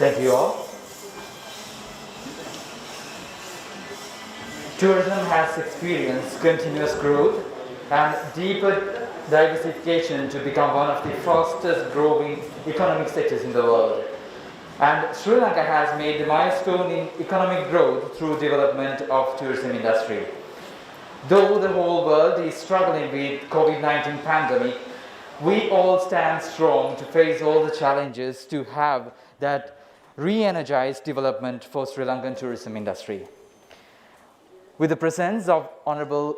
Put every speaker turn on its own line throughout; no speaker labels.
Thank you all. Tourism has experienced continuous growth and deeper diversification to become one of the fastest growing economic sectors in the world. And Sri Lanka has made a milestone in economic growth through development of tourism industry. Though the whole world is struggling with COVID-19 pandemic, we all stand strong to face all the challenges to have that re-energized development for Sri Lankan tourism industry. With the presence of Honorable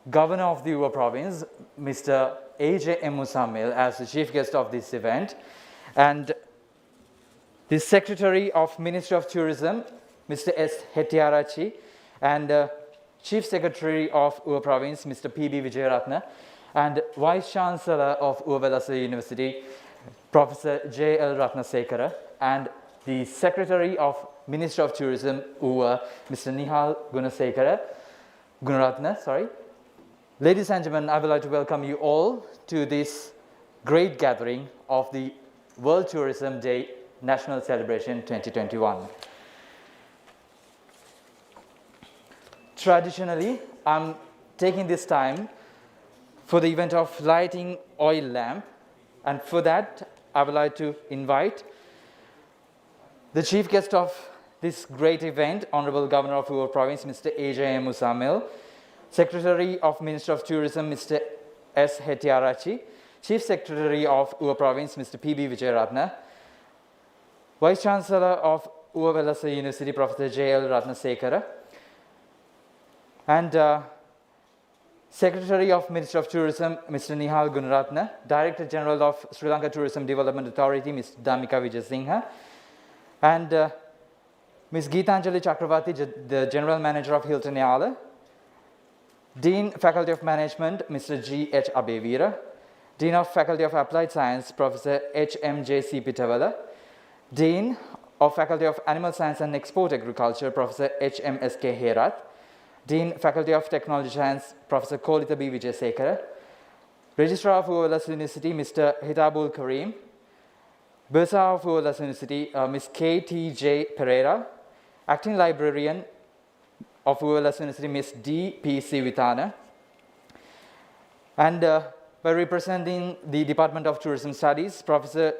Governor of the Uva Province, Mr. A.J. Musamil as the chief guest of this event, and the Secretary of Ministry of Tourism, Mr. S. Hettiarachchi, and Chief Secretary of Uva Province, Mr. P.B. Vijayaratna, and Vice Chancellor of Uva Wellasssa University, Professor J.L. Ratnasekara, and the Secretary of Ministry of Tourism, Uva, Mr. Nihal Gunaratna. Ladies and gentlemen, I would like to welcome you all to this great gathering of the World Tourism Day National Celebration 2021. Traditionally, I'm taking this time for the event of lighting oil lamp, and for that, I would like to invite the chief guest of this great event, Honorable Governor of Uva Province, Mr. A.J. Musamil, Secretary of Ministry of Tourism, Mr. S. Hettiarachchi, Chief Secretary of Uva Province, Mr. P.B. Vijayaratna, Vice Chancellor of Uva Wellassa University, Professor J.L. Ratnasekara, and Secretary of Ministry of Tourism, Mr. Nihal Gunaratna, Director General of Sri Lanka Tourism Development Authority, Ms. Dhammika Vijayasinghe, and Ms. Geethanjali Chakravarti, the General Manager of Hilton Yala, Dean Faculty of Management, Mr. G.H. Abevira, Dean of Faculty of Applied Science, Professor H.M.J.C. Pitawala, Dean of Faculty of Animal Science and Export Agriculture, Professor H.M.S.K. Herath, Dean Faculty of Technology Science, Professor Kolita B. Vijayasekara, Registrar of Uva Wellassa University, Mr. Hitabul Karim, Bursar of Uva Wellassa University, Ms. K.T.J. Pereira, Acting Librarian of Uva Wellassa University, Ms. D.P.C. Vitana, and by representing the Department of Tourism Studies, Professor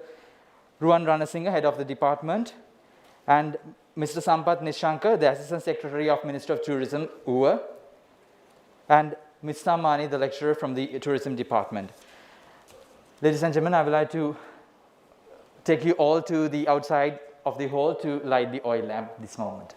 Ruwan Ranasinghe, Head of the Department, and Mr. Sampath Nishankar, the Assistant Secretary of Ministry of Tourism, UVA, and Ms. Sammani, the Lecturer from the Tourism Department. Ladies and gentlemen, I would like to take you all to the outside of the hall to light the oil lamp this moment.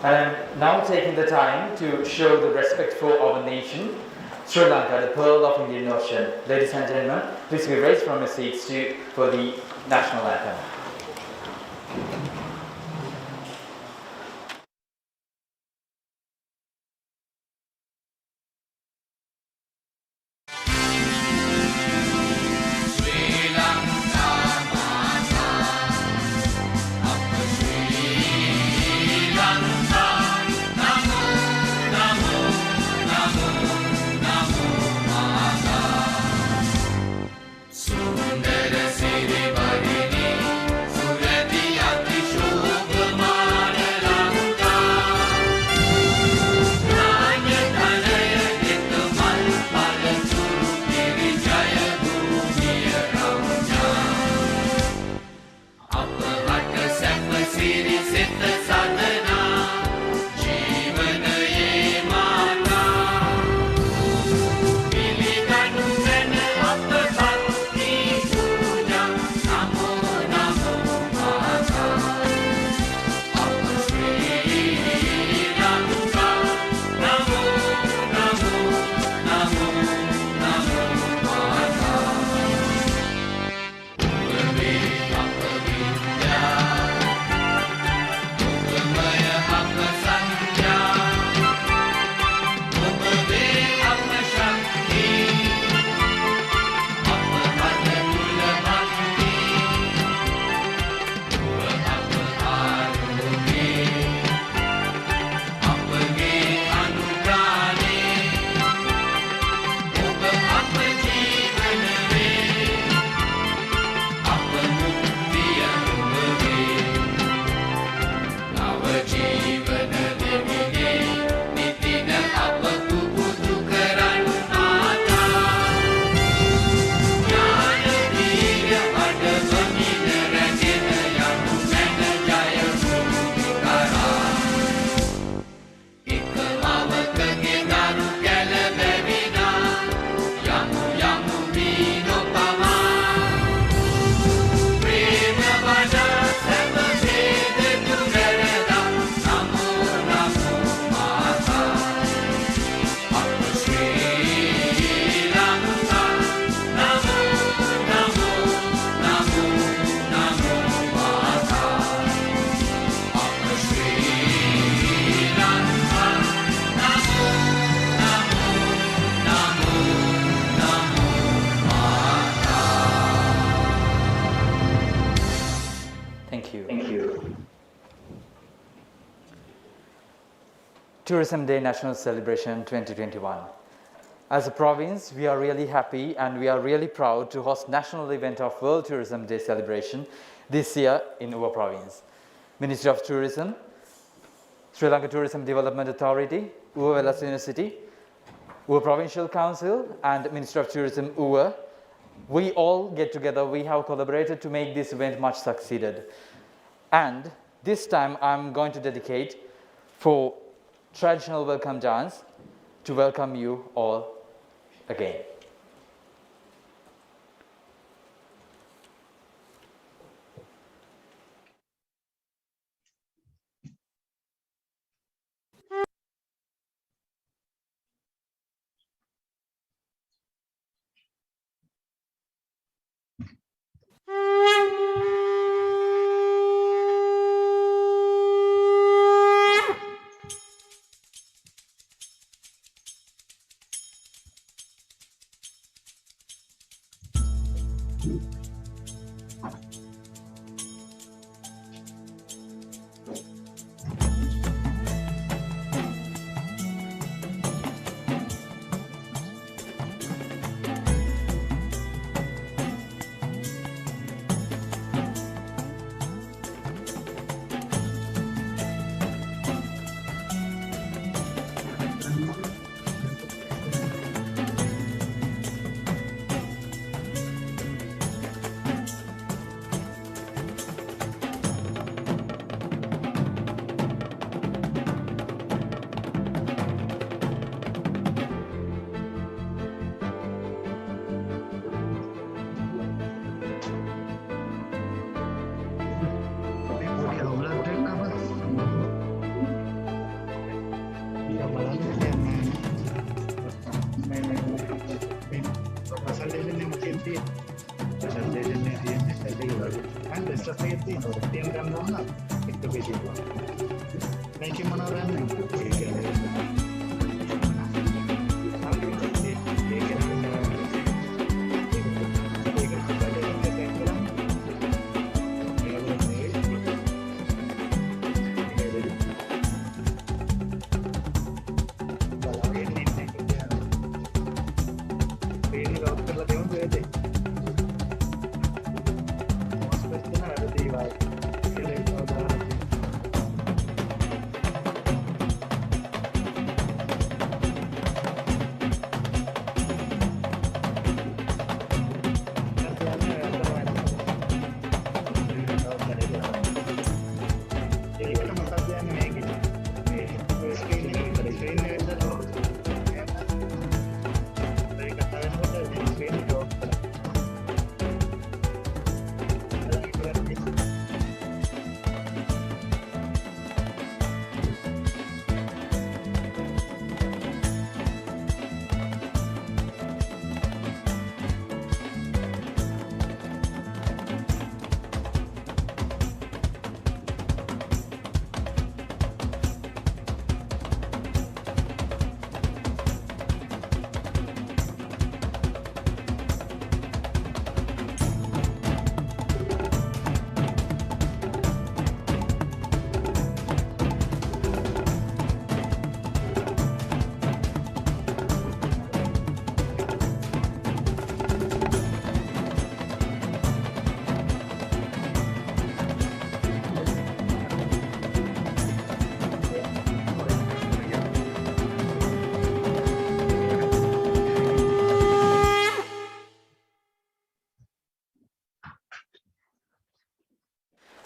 And I'm now taking the time to show the respect for our nation, Sri Lanka, the pearl of Indian Ocean. Ladies and gentlemen, please be raised from your seats for the national anthem. Tourism Day National Celebration 2021. As a province, we are really happy and we are really proud to host national event of World Tourism Day celebration this year in Uva province. Ministry of Tourism, Sri Lanka Tourism Development Authority, Uva Wellasssa University, Uva Provincial Council and Ministry of Tourism Uva, we all get together, we have collaborated to make this event much succeeded. And this time I'm going to dedicate for traditional welcome dance to welcome you all again.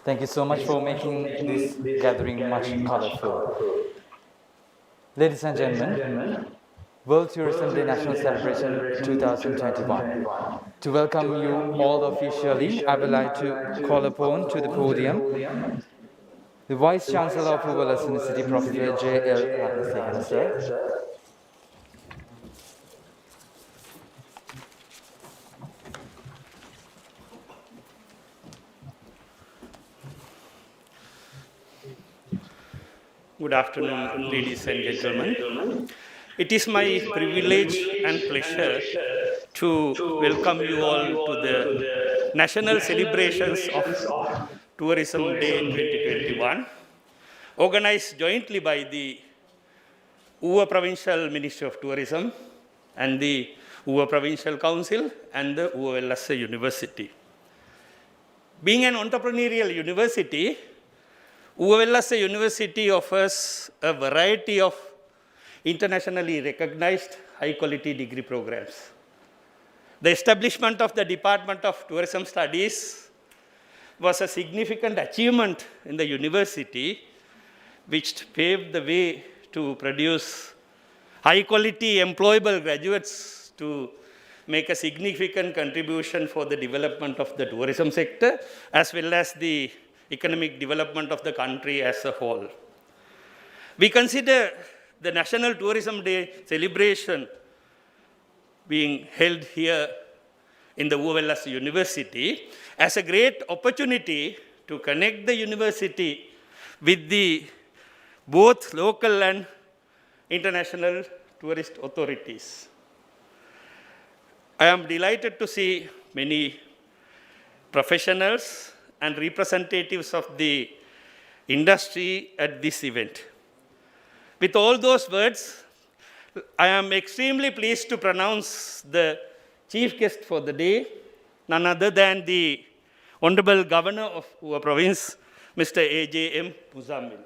Thank you so much for making this gathering much colorful. Ladies and gentlemen, World Tourism Day National Celebration 2021. To welcome you all officially, I would like to call upon to the podium the Vice Chancellor of Uva Wellasssa University, Professor J.L. Ratnasekara, sir.
Good afternoon, ladies and gentlemen. It is my privilege and pleasure to welcome you all to the national celebrations of Tourism Day 2021, organized jointly by the Uva Provincial Ministry of Tourism and the Uva Provincial Council and the Uva Wellassa University. Being an entrepreneurial university, Uva Wellassa University offers a variety of internationally recognized high-quality degree programs. The establishment of the Department of Tourism Studies was a significant achievement in the university, which paved the way to produce high-quality employable graduates to make a significant contribution for the development of the tourism sector, as well as the economic development of the country as a whole. We consider the National Tourism Day celebration being held here in the Uva Wellassa University as a great opportunity to connect the university with the both local and international tourist authorities. I am delighted to see many professionals and representatives of the industry at this event. With all those words, I am extremely pleased to pronounce the chief guest for the day, none other than the Honorable Governor of Uva Province, Mr. A.J.M. Muzammil.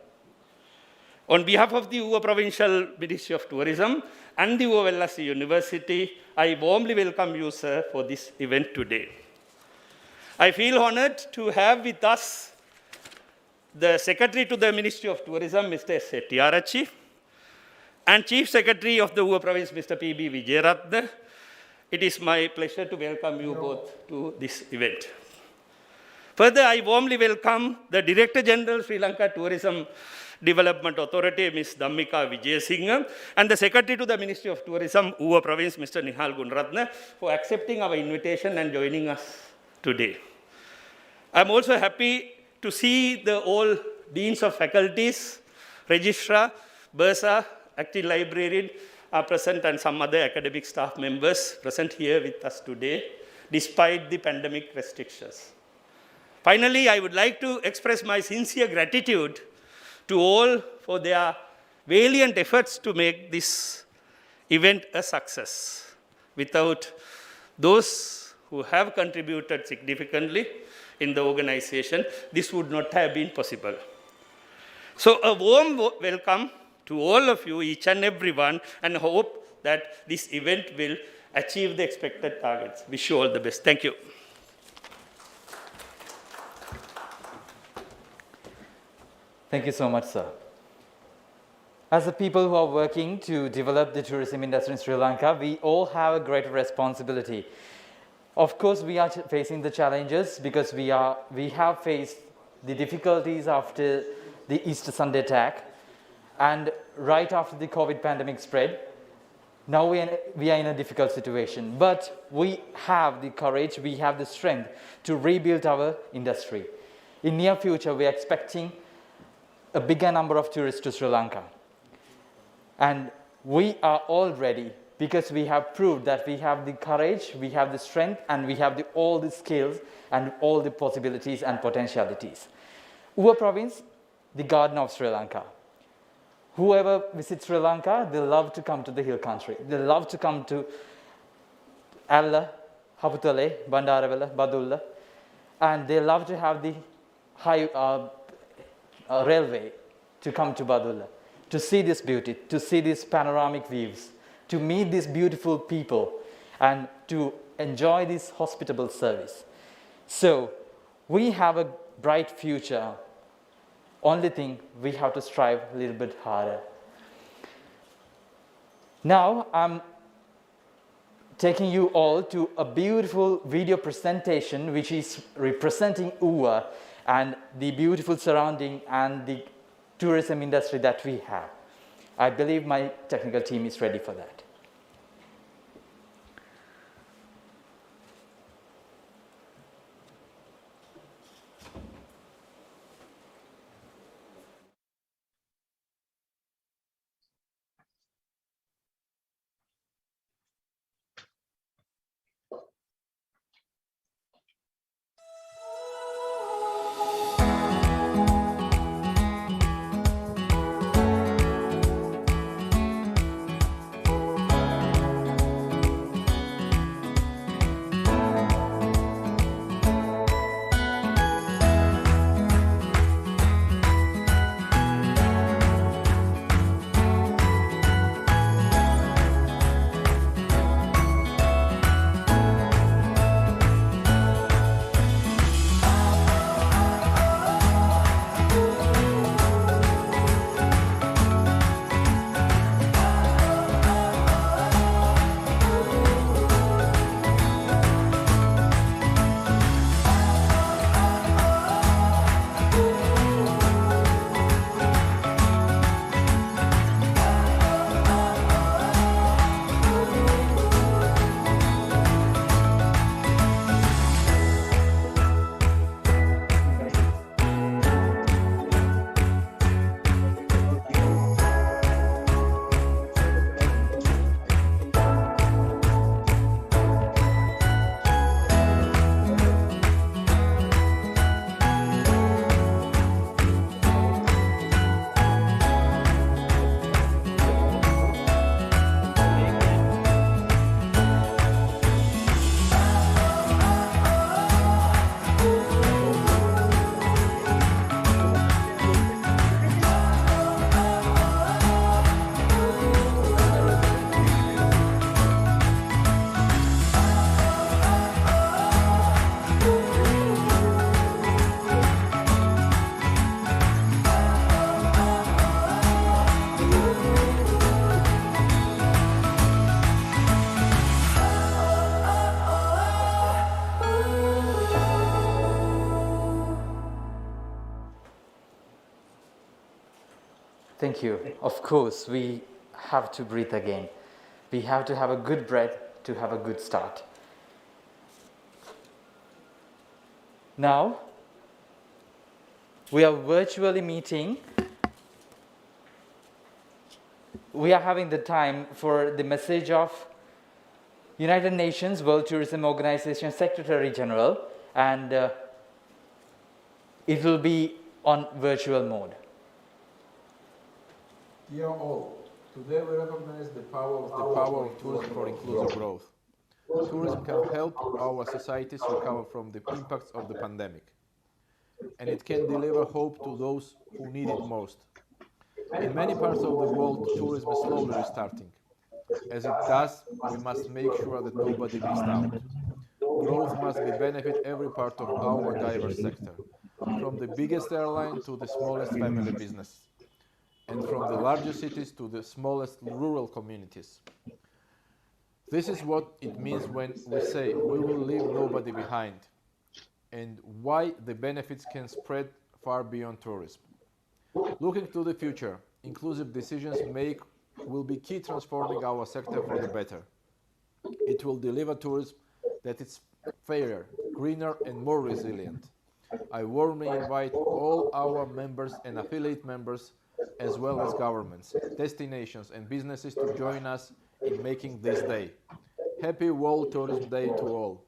On behalf of the Uva Provincial Ministry of Tourism and the Uva Wellassa University, I warmly welcome you, sir, for this event today. I feel honored to have with us the Secretary to the Ministry of Tourism, Mr. S. Tiarachi, and Chief Secretary of the Uva Province, Mr. P.B. Vijayarathna. It is my pleasure to welcome you both to this event. Further, I warmly welcome the Director General, Sri Lanka Tourism Development Authority, Ms. Dhammika Vijayasinghe, and the Secretary to the Ministry of Tourism, Uva Province, Mr. Nihal Gunratna, for accepting our invitation and joining us today. I'm also happy to see the all deans of faculties, registrar, bursar, active librarian are present and some other academic staff members present here with us today, despite the pandemic restrictions. Finally, I would like to express my sincere gratitude to all for their valiant efforts to make this event a success. Without those who have contributed significantly in the organization, this would not have been possible. So a warm welcome to all of you, each and every one, and hope that this event will achieve the expected targets. Wish you all the best. Thank you.
Thank you so much, sir. As the people who are working to develop the tourism industry in Sri Lanka, we all have a great responsibility. Of course, we are facing the challenges because we have faced the difficulties after the Easter Sunday attack and right after the COVID pandemic spread. Now we are in a difficult situation, but we have the courage, we have the strength to rebuild our industry. In near future, we are expecting a bigger number of tourists to Sri Lanka. And we are all ready because we have proved that we have the courage, we have the strength, and we have all the skills and all the possibilities and potentialities. Uva province, the garden of Sri Lanka. Whoever visits Sri Lanka, they love to come to the hill country. They love to come to Alla, Haputale, Bandaravela, Badulla, and they love to have the railway to come to Badulla, to see this beauty, to see these panoramic views, to meet these beautiful people, and to enjoy this hospitable service. So we have a bright future. Only thing, we have to strive a little bit harder. Now I'm taking you all to a beautiful video presentation which is representing Uva and the beautiful surrounding and the tourism industry that we have. I believe my technical team is ready for that. Thank you. Of course, we have to breathe again. We have to have a good breath to have a good start. Now, we are virtually meeting. We are having the time for the message of United Nations World Tourism Organization Secretary General, and it will be on virtual mode.
Dear all, today we recognize the power of tourism for inclusive growth. Tourism can help our societies recover from the impacts of the pandemic, and it can deliver hope to those who need it most. In many parts of the world, tourism is slowly restarting. As it does, we must make sure that nobody missed out. Growth must benefit every part of our diverse sector, from the biggest airline to the smallest family business, and from the largest cities to the smallest rural communities. This is what it means when we say we will leave nobody behind, and why the benefits can spread far beyond tourism. Looking to the future, inclusive decisions will be key transforming our sector for the better. It will deliver tourism that is fairer, greener and more resilient. I warmly invite all our members and affiliate members, as well as governments, destinations and businesses to join us in making this day. Happy World Tourism Day to all.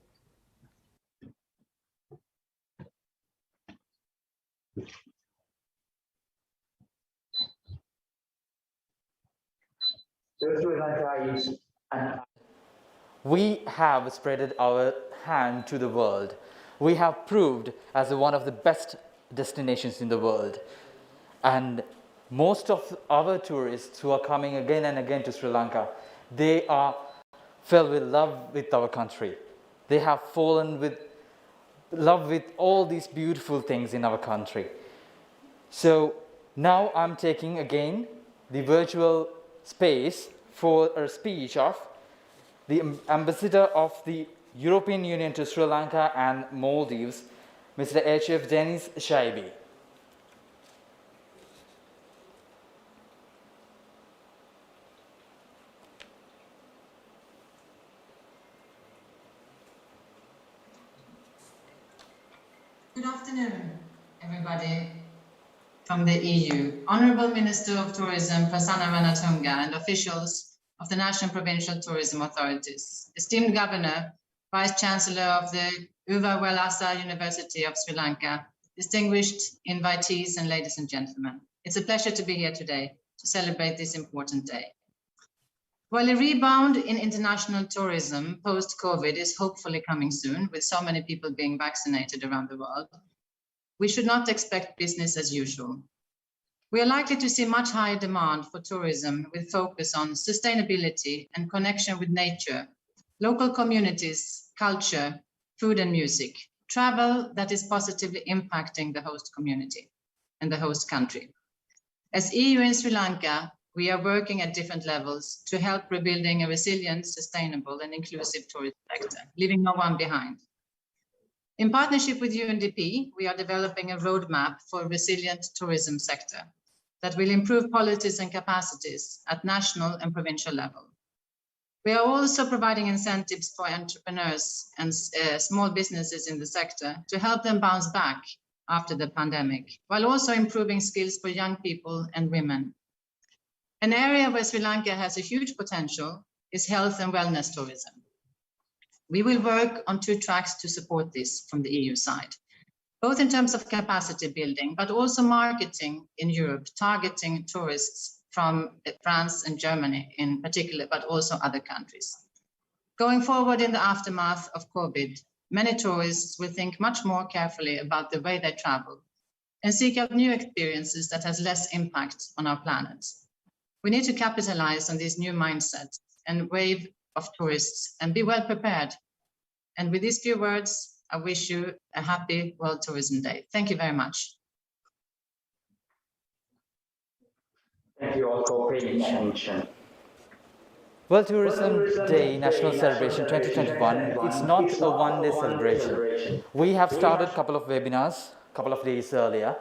We have spread our hand to the world. We have proved as one of the best destinations in the world. And most of our tourists who are coming again and again to Sri Lanka, they are filled with love with our country. They have fallen with love with all these beautiful things in our country. So now I'm taking again the virtual space for a speech of the Ambassador of the European Union to Sri Lanka and Maldives, Mr. H.F. Dennis Shaibi.
Good afternoon, everybody from the EU. Honourable Minister of Tourism, Prasanna Ranatunga, and officials of the National Provincial Tourism Authorities, esteemed Governor, Vice Chancellor of the Uva Wellasssa University of Sri Lanka, distinguished invitees and ladies and gentlemen. It's a pleasure to be here today to celebrate this important day. While a rebound in international tourism post-COVID is hopefully coming soon, with so many people being vaccinated around the world, we should not expect business as usual. We are likely to see much higher demand for tourism with focus on sustainability and connection with nature, local communities, culture, food and music, travel that is positively impacting the host community and the host country. As EU in Sri Lanka, we are working at different levels to help rebuilding a resilient, sustainable and inclusive tourism sector, leaving no one behind. In partnership with UNDP, we are developing a roadmap for a resilient tourism sector that will improve policies and capacities at national and provincial level. We are also providing incentives for entrepreneurs and small businesses in the sector to help them bounce back after the pandemic, while also improving skills for young people and women. An area where Sri Lanka has a huge potential is health and wellness tourism. We will work on two tracks to support this from the EU side, both in terms of capacity building, but also marketing in Europe, targeting tourists from France and Germany in particular, but also other countries. Going forward in the aftermath of COVID, many tourists will think much more carefully about the way they travel and seek out new experiences that has less impact on our planet. We need to capitalize on this new mindset and wave of tourists and be well prepared. And with these few words, I wish you a happy World Tourism Day. Thank you very much.
Thank you all for paying attention. World Tourism Day National Celebration 2021, it's not a one-day celebration. We have started a couple of webinars a couple of days earlier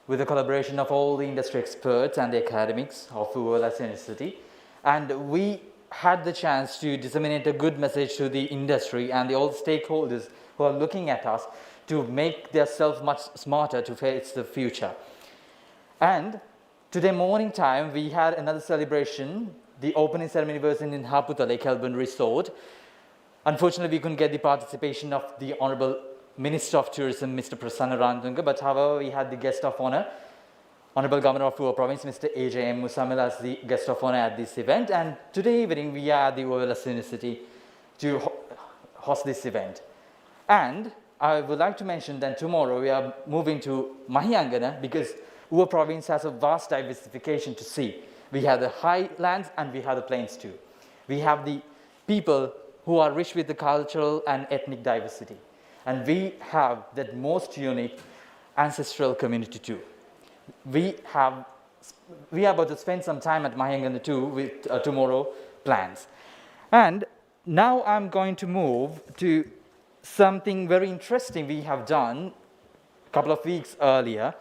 with the collaboration of all the industry experts and the academics of Uva Wellasssa University. And we had the chance to disseminate a good message to the industry and the all stakeholders who are looking at us to make themselves much smarter to face the future. And today morning time, we had another celebration. The opening ceremony was in Haputha Lake Kelburn Resort. Unfortunately, we couldn't get the participation of the Honourable Minister of Tourism, Mr. Prasanna Rantunga, but however, we had the guest of honour, Honourable Governor of Uva Province, Mr. A.J.M. Musamil, as the guest of honour at this event. And today evening, we are at the Uva Wellasssa University to host this event. And I would like to mention that tomorrow we are moving to Mahiyangana because Uva Province has a vast diversification to see. We have the highlands and we have the plains too. We have the people who are rich with the cultural and ethnic diversity. And we have that most unique ancestral community too. We are about to spend some time at Mahiyangana too with tomorrow plans. And now I'm going to move to something very interesting we have done a couple of weeks earlier.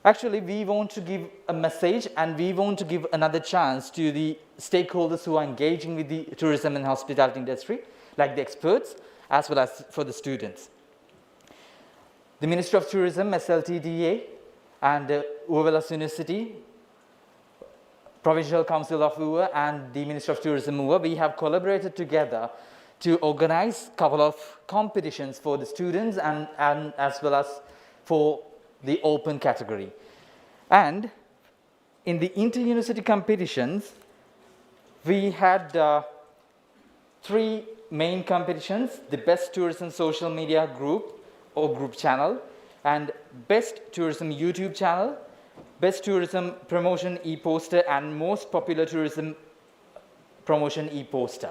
Actually, we want to give a message and we want to give another chance to the stakeholders who are engaging with the tourism and hospitality industry, like the experts, as well as for the students. The Ministry of Tourism, SLTDA, and Uva Wellasssa University, Provincial Council of Uva, and the Ministry of Tourism Uva, we have collaborated together to organize a couple of competitions for the students and as well as for the open category. And in the inter-university competitions, we had 3 main competitions: the Best Tourism Social Media Group or Group Channel, and Best Tourism YouTube Channel, Best Tourism Promotion E-Poster, and Most Popular Tourism Promotion E-Poster.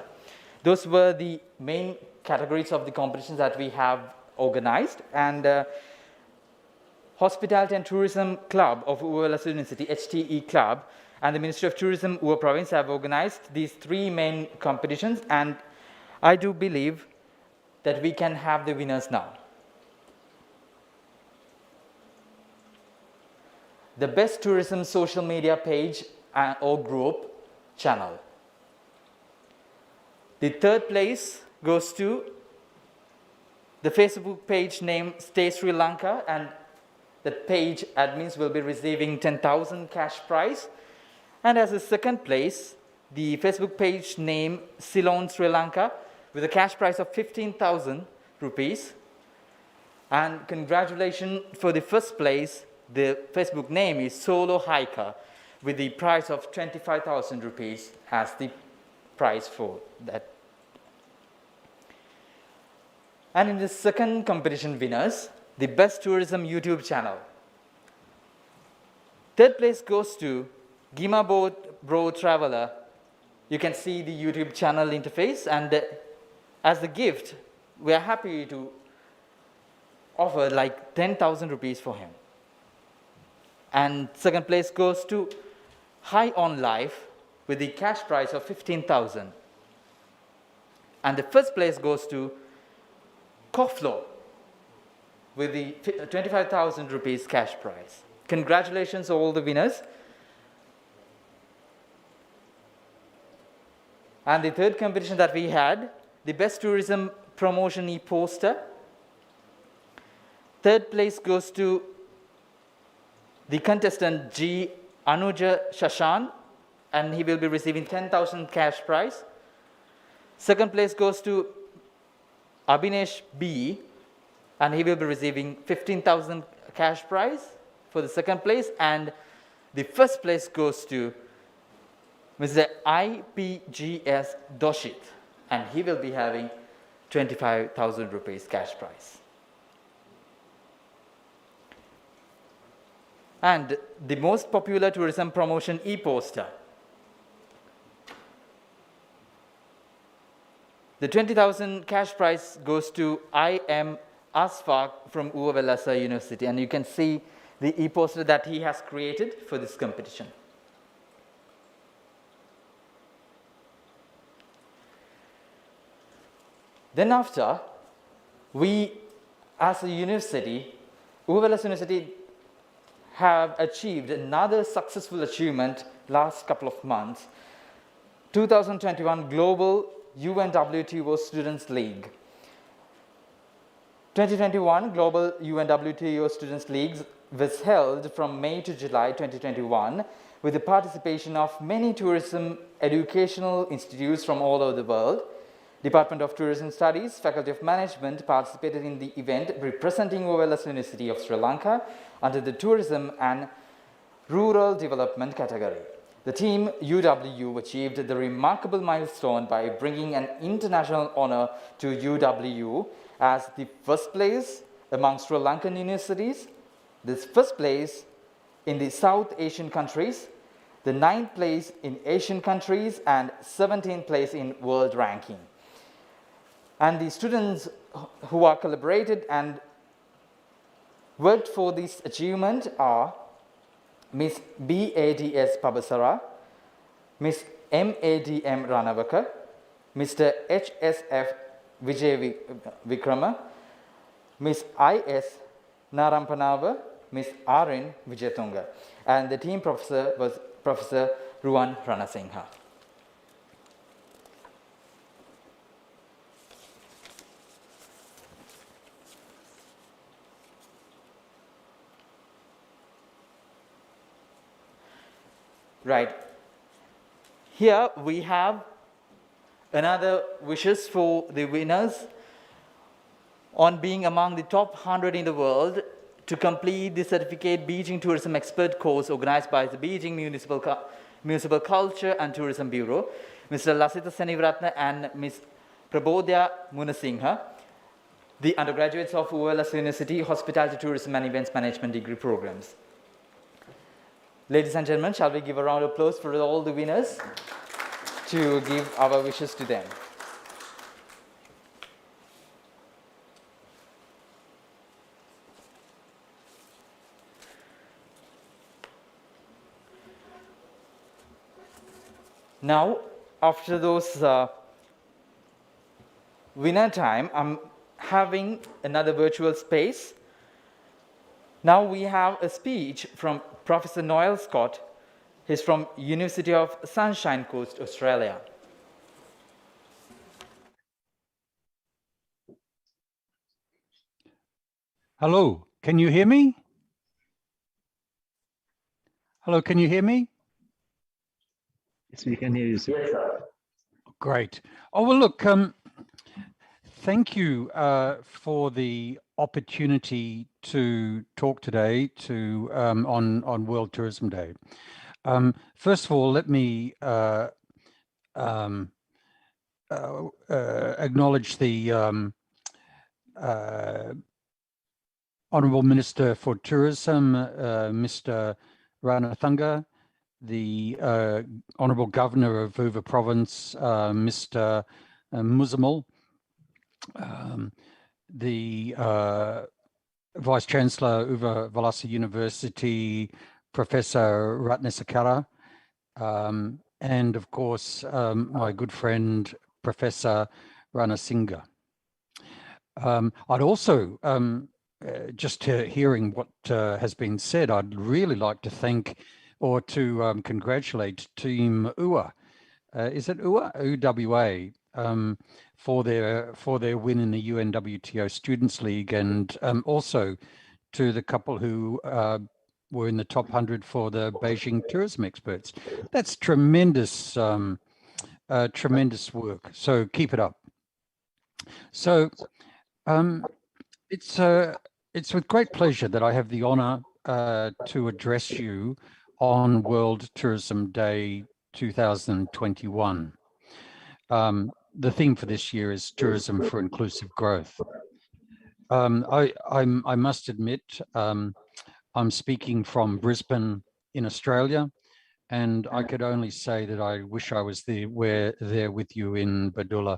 Those were the main categories of the competitions that we have organized. And Hospitality and Tourism Club of Uva Wellasssa University, HTE Club, and the Ministry of Tourism, Uva Province, have organized these 3 main competitions, and I do believe that we can have the winners now. The Best Tourism Social Media Page or Group Channel. The 3rd place goes to the Facebook page named Stay Sri Lanka, and the page admins will be receiving 10,000 cash prize. And as a 2nd place, the Facebook page named Ceylon Sri Lanka with a cash prize of 15,000 rupees. And congratulations for the 1st place. The Facebook name is Solo Hiker with the prize of 25,000 rupees as the prize for that. And in the 2nd competition winners, the Best Tourism YouTube Channel. 3rd place goes to Gima Bro Traveler. You can see the YouTube channel interface, and as a gift, we are happy to offer like 10,000 rupees for him. And 2nd place goes to High on Life with the cash prize of 15,000. And the 1st place goes to Koflo with the 25,000 rupees cash prize. Congratulations to all the winners. And the 3rd competition that we had, the Best Tourism Promotion E-Poster. 3rd place goes to the contestant G. Anuja Shashan, and he will be receiving 10,000 cash prize. 2nd place goes to Abhinesh B, and he will be receiving 15,000 cash prize for the 2nd place. And the 1st place goes to Mr. IPGS Doshit, and he will be having 25,000 rupees cash prize. And the Most Popular Tourism Promotion E-Poster. The 20,000 cash prize goes to I.M. Asfaq from Uva Wellasssa University, and you can see the e-poster that he has created for this competition. Then after, we as a university, Uva Wellasssa University have achieved another successful achievement last couple of months. 2021 Global UNWTO Students League. 2021 Global UNWTO Students Leagues was held from May to July 2021 with the participation of many tourism educational institutes from all over the world. Department of Tourism Studies, Faculty of Management participated in the event representing Uva Wellasssa University of Sri Lanka under the Tourism and Rural Development category. The team UW achieved the remarkable milestone by bringing an international honor to UW as the first place among Sri Lankan universities, this first place in the South Asian countries, the 9th place in Asian countries, and 17th place in world ranking. And the students who are collaborated and worked for this achievement are Ms. B.A.D.S. Pabasara, Ms. M.A.D.M. Ranavaka, Mr. H.S.F. Vijay Vikrama, Ms. I.S. Narampanava, Ms. R.N. Vijayatunga. And the team professor was Professor Ruwan Ranasinghe. Right. Here we have another wishes for the winners on being among the top 100 in the world to complete the certificate Beijing Tourism Expert course organized by the Beijing Municipal Culture and Tourism Bureau, Mr. Lasitha Senivratna and Ms. Prabodhya Munasinghe, the undergraduates of Uva Wellasssa University Hospitality, Tourism and Events Management degree programs. Ladies and gentlemen, shall we give a round of applause for all the winners to give our wishes to them. Now, after those winner time, I'm having another virtual space. Now we have a speech from Professor Noel Scott. He's from University of Sunshine Coast, Australia.
Hello, can you hear me? Hello, can you hear me?
Yes, we can hear you, sir. Yes, sir.
Great. Oh, well, look, thank you for the opportunity to talk today to on World Tourism Day. First of all, let me acknowledge the Honourable Minister for Tourism, Mr. Ranatanga, the Honourable Governor of Uva Province, Mr. Muzamal, the Vice Chancellor, Uva Wellasssa University, Professor Ratnesakara, and of course, my good friend, Professor Ranasinghe. I'd also, just hearing what has been said, I'd really like to thank or to congratulate Team UWA. Is it UWA? UWA. For their win in the UNWTO Students League, and also to the couple who were in the top 100 for the Beijing Tourism Experts. That's tremendous, tremendous work. So keep it up. So it's with great pleasure that I have the honor to address you on World Tourism Day 2021. The theme for this year is Tourism for Inclusive Growth. I must admit, I'm speaking from Brisbane in Australia, and I could only say that I wish I was there with you in Badula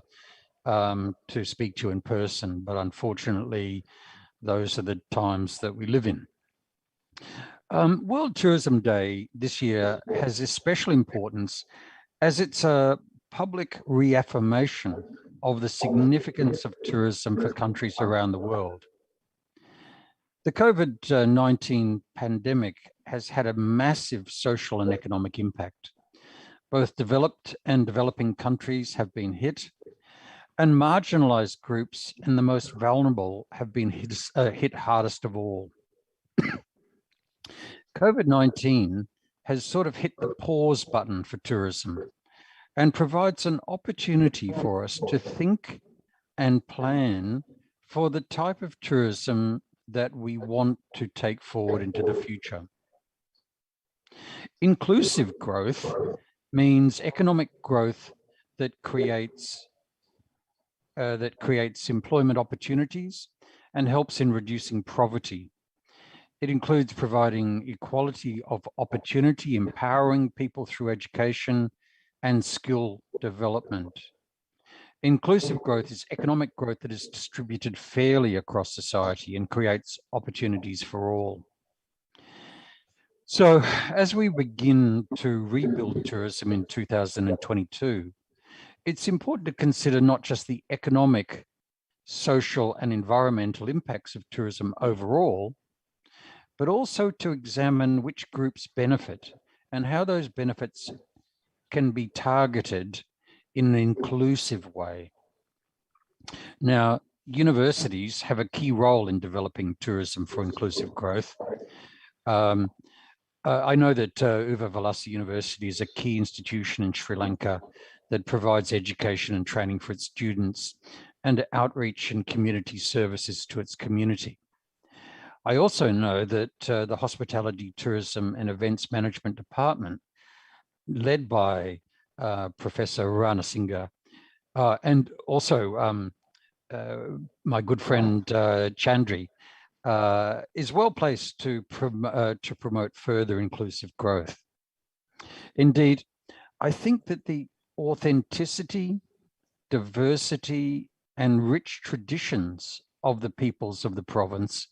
to speak to you in person, but unfortunately, those are the times that we live in. World Tourism Day this year has a special importance as it's a public reaffirmation of the significance of tourism for countries around the world. The COVID-19 pandemic has had a massive social and economic impact. Both developed and developing countries have been hit, And marginalized groups and the most vulnerable have been hit hardest of all. COVID-19 has sort of hit the pause button for tourism and provides an opportunity for us to think and plan for the type of tourism that we want to take forward into the future. Inclusive growth means economic growth that creates employment opportunities and helps in reducing poverty. It includes providing equality of opportunity, empowering people through education and skill development. Inclusive growth is economic growth that is distributed fairly across society and creates opportunities for all. So as we begin to rebuild tourism in 2022, it's important to consider not just the economic, social, and environmental impacts of tourism overall, but also to examine which groups benefit and how those benefits can be targeted in an inclusive way. Now, universities have a key role in developing tourism for inclusive growth. I know that Uva Wellasssa University is a key institution in Sri Lanka that provides education and training for its students and outreach and community services to its community. I also know that the Hospitality, Tourism and Events Management Department, led by Professor Ranasinghe, and also my good friend Chandri, is well placed to promote further inclusive growth. Indeed, I think that the authenticity, diversity, and rich traditions of the peoples of the province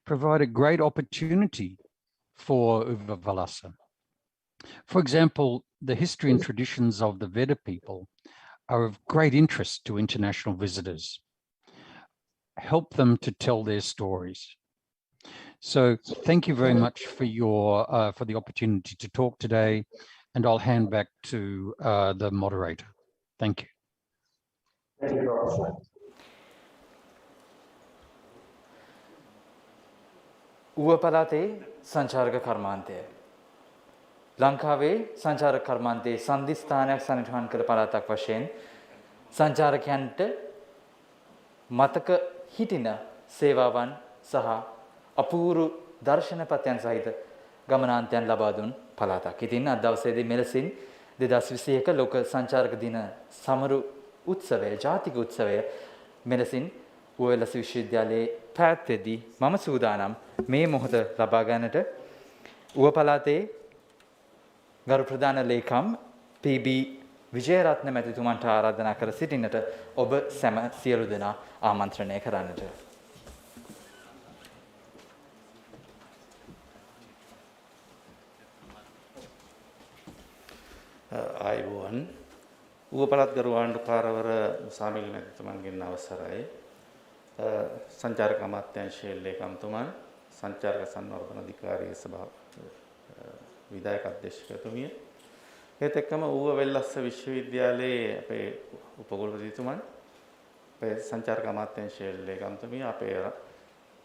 provide a great opportunity for Uva Wellasssa. For example, the history and traditions of the Veda people are of great interest to international visitors. Help them to tell their stories. So thank you very much for the opportunity to talk today, and I'll hand back to the moderator. Thank you.
Thank you, Professor. ඌව පළාතේ සංචාරක කර්මාන්තය ලංකාවේ සංචාරක කර්මාන්තයේ සන්ධිස්ථානයක් සනිටුහන් කළ පළාතක් වශයෙන් සංචාරකයන්ට මතක හිටින සේවාවන් සහ අපූර්ව දර්ශනපතයන් සහිත ගමනාන්තයන් ලබා දුන් පළාතක්. ඉතින් අද දවසේදී මෙලෙසින් 2021 ලෝක සංචාරක දින සමරු උත්සවය, ජාතික උත්සවය මෙලෙසින් ඌව වෙලස්ස විශ්වවිද්‍යාලයේ පැවැත්වෙද්දී මම සූදානම් මේ මොහොත ලබා ගන්නට ඌව පළාතේ ගරු ප්‍රධාන ලේකම් පී.බී. විජයරත්න මැතිතුමන්ට ආරාධනා කර සිටින්නට ඔබ සැම සියලු දෙනා ආමන්ත්‍රණය කරන්නට.
ආයුබෝවන් ඌව පළාත් ගරු ආණ්ඩුකාරවර සාමිල් මැතිතුමන්ගෙන් අවසරයි සංචාරක අමාත්‍යාංශයේ ලේකම්තුමන් සංචාරක සංවර්ධන අධිකාරිය සභාව විධායක අධ්‍යක්ෂකතුමිය ඒත් එක්කම ඌව වෙල්ලස්ස විශ්වවිද්‍යාලයේ අපේ උපකුලපතිතුමන් අපේ සංචාරක අමාත්‍යාංශයේ ලේකම්තුමිය අපේ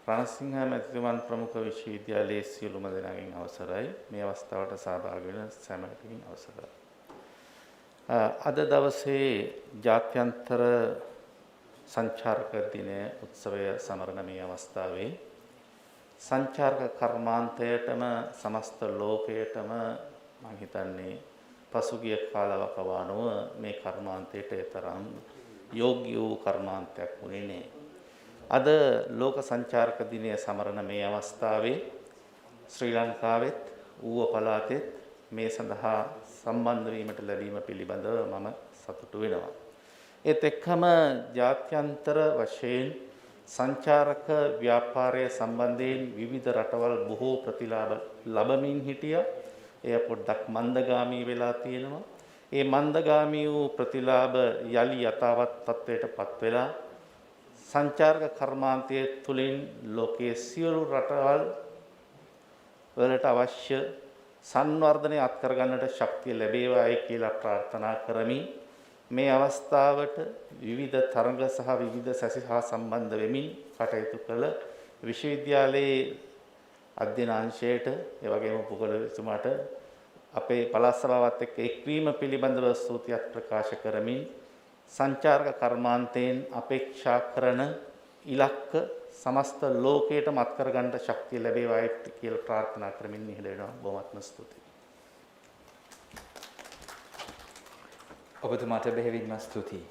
රණසිංහ මැතිතුමන් ප්‍රමුඛ විශ්වවිද්‍යාලයේ සියලුම දෙනාගෙන් අවසරයි මේ අවස්ථාවට සහභාගී වෙන සැමටකින් අවසරයි. අද දවසේ ජාත්‍යන්තර සංචාරක දිනය උත්සවය සමරන මේ අවස්ථාවේ සංචාරක කර්මාන්තයටම සමස්ත ලෝකයටම මම හිතන්නේ පසුගිය කාලවකවානුව මේ කර්මාන්තයට තරම් යෝග්‍ය වූ කර්මාන්තයක් වුණේ නැහැ. අද ලෝක සංචාරක දිනය සමරන මේ අවස්ථාවේ ශ්‍රී ලංකාවෙත් ඌව පළාතෙත් මේ සඳහා සම්බන්ධ වීමට ලැබීම පිළිබඳව මම සතුටු වෙනවා. ඒත් එක්කම ජාත්‍යන්තර වශයෙන් සංචාරක ව්‍යාපාරය සම්බන්ධයෙන් විවිධ රටවල් බොහෝ ප්‍රතිලාභ ලබමින් හිටියා. එය පොඩ්ඩක් මන්දගාමී වෙලා තියෙනවා. ඒ මන්දගාමී වූ ප්‍රතිලාභ යලි යථාවත් තත්ත්වයටපත් වෙලා සංචාරක කර්මාන්තයේ තුලින් ලෝකයේ සියලු රටවල් වලට අවශ්‍ය සංවර්ධනය අත් කර ගන්නට ශක්තිය ලැබේවායි කියලා ප්‍රාර්ථනා කරමි. මේ අවස්ථාවට විවිධ තරඟ සහ විවිධ සැසි හා සම්බන්ධ වෙමින් කටයුතු කළ විශ්වවිද්‍යාලයේ අධ්‍යයන අංශයට ඒ වගේම පුගලතුමාට අපේ පළාත් සභාවත් එක්ක එක්වීම පිළිබඳව ස්තුතියක් ප්‍රකාශ කරමින් සංචාරක කර්මාන්තයෙන් අපේක්ෂා කරන ඉලක්ක සමස්ත ලෝකයට මත් කරගන්න ශක්තිය ලැබේවායි කියලා ප්‍රාර්ථනා කරමින් ඉහළ වෙනවා. බොහොමත්ම ස්තුතියි.
ඔබතුමාට බෙහෙවින්ම ස්තුතියි.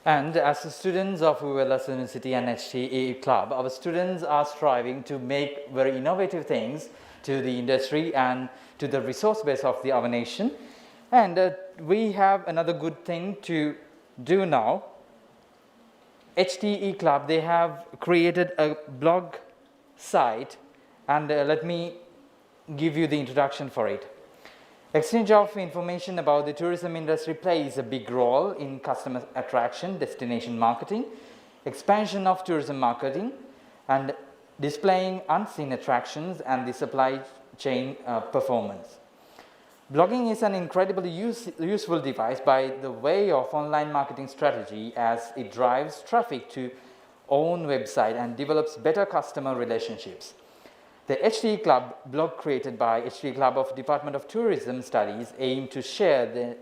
And as the students of Uva Wellasssa University and HTE Club, our students are striving to make very innovative things to the industry and to the resource base of our nation. And we have another good thing to do now. HTE Club, they have created a blog site, and let me give you the introduction for it. Exchange of information about the tourism industry plays a big role in customer attraction, destination marketing, expansion of tourism marketing, and displaying unseen attractions and the supply chain performance. Blogging is an incredibly useful device by the way of online marketing strategy, as it drives traffic to own website and develops better customer relationships. The HTE Club blog created by HTE Club of Department of Tourism Studies aim to share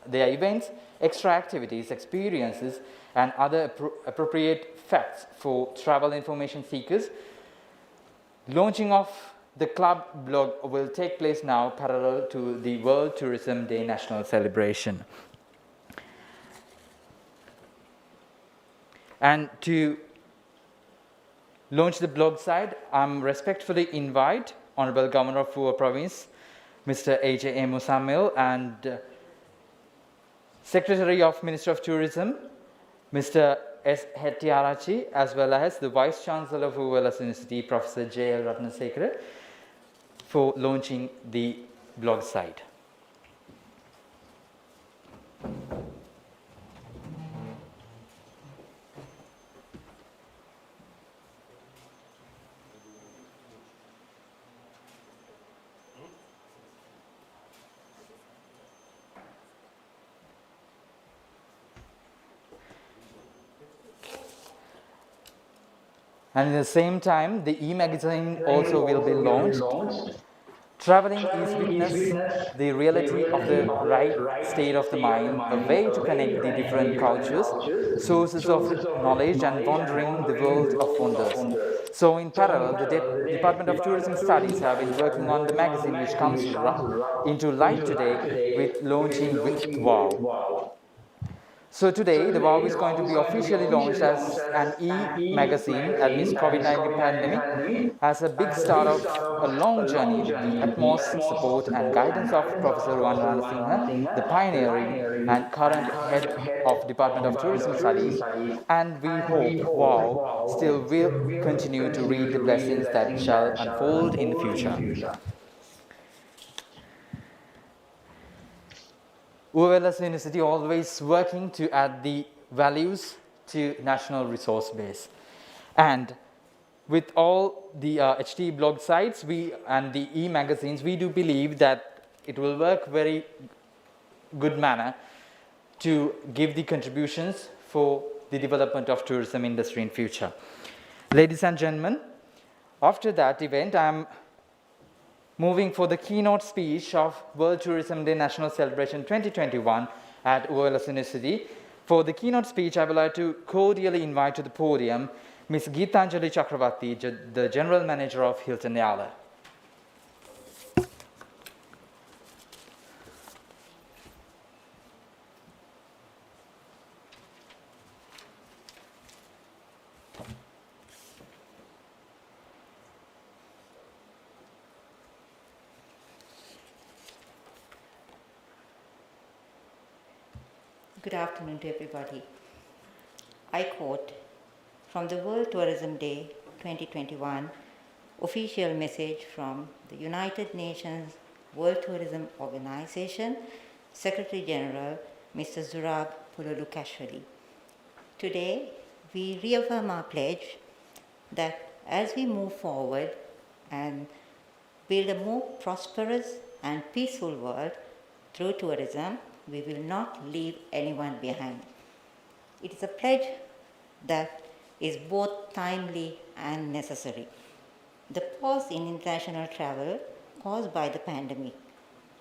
their events, extra activities, experiences, and other appropriate facts for travel information seekers. Launching of the club blog will take place now parallel to the World Tourism Day national celebration. And to launch the blog site, I'm respectfully invite Honorable Governor of Uva Province, Mr. A.J. Musamil, and Secretary of Ministry of Tourism, Mr. S. Hettiarachi, as well as the Vice Chancellor of Uva Wellasssa University, Professor J.L. Ratnasekara, for launching the blog site. And at the same time, the e-magazine also will be launched. Traveling is witness the reality of the right state of the mind, a way to connect the different cultures, sources of knowledge, and wandering the world of wonders. So in parallel, the Department of Tourism Studies have been working on the magazine, which comes into light today with launching with Wow. So today, the WOW is going to be officially launched as an e-magazine amidst COVID-19 pandemic, as a big start of a long journey with the utmost support and guidance of Professor Uva Singha, the pioneering and current head of Department of Tourism Studies, and we hope WOW still will continue to reap the blessings that shall unfold in the future. Uva Wellasssa University always working to add the values to national resource base. And with all the HT blog sites and the e-magazines, we do believe that it will work very good manner to give the contributions for the development of tourism industry in future. Ladies and gentlemen, after that event, I am moving for the keynote speech of World Tourism Day National Celebration 2021 at Uva Wellasssa University. For the keynote speech, I would like to cordially invite to the podium Ms. Geetanjali Chakravarti, the General Manager of Hilton Yala.
Good afternoon to everybody. I quote from the World Tourism Day 2021 official message from the United Nations World Tourism Organization Secretary General Mr. Zurab Pulolukashvili. Today, we reaffirm our pledge that as we move forward and build a more prosperous and peaceful world through tourism, we will not leave anyone behind. It is a pledge that is both timely and necessary. The pause in international travel caused by the pandemic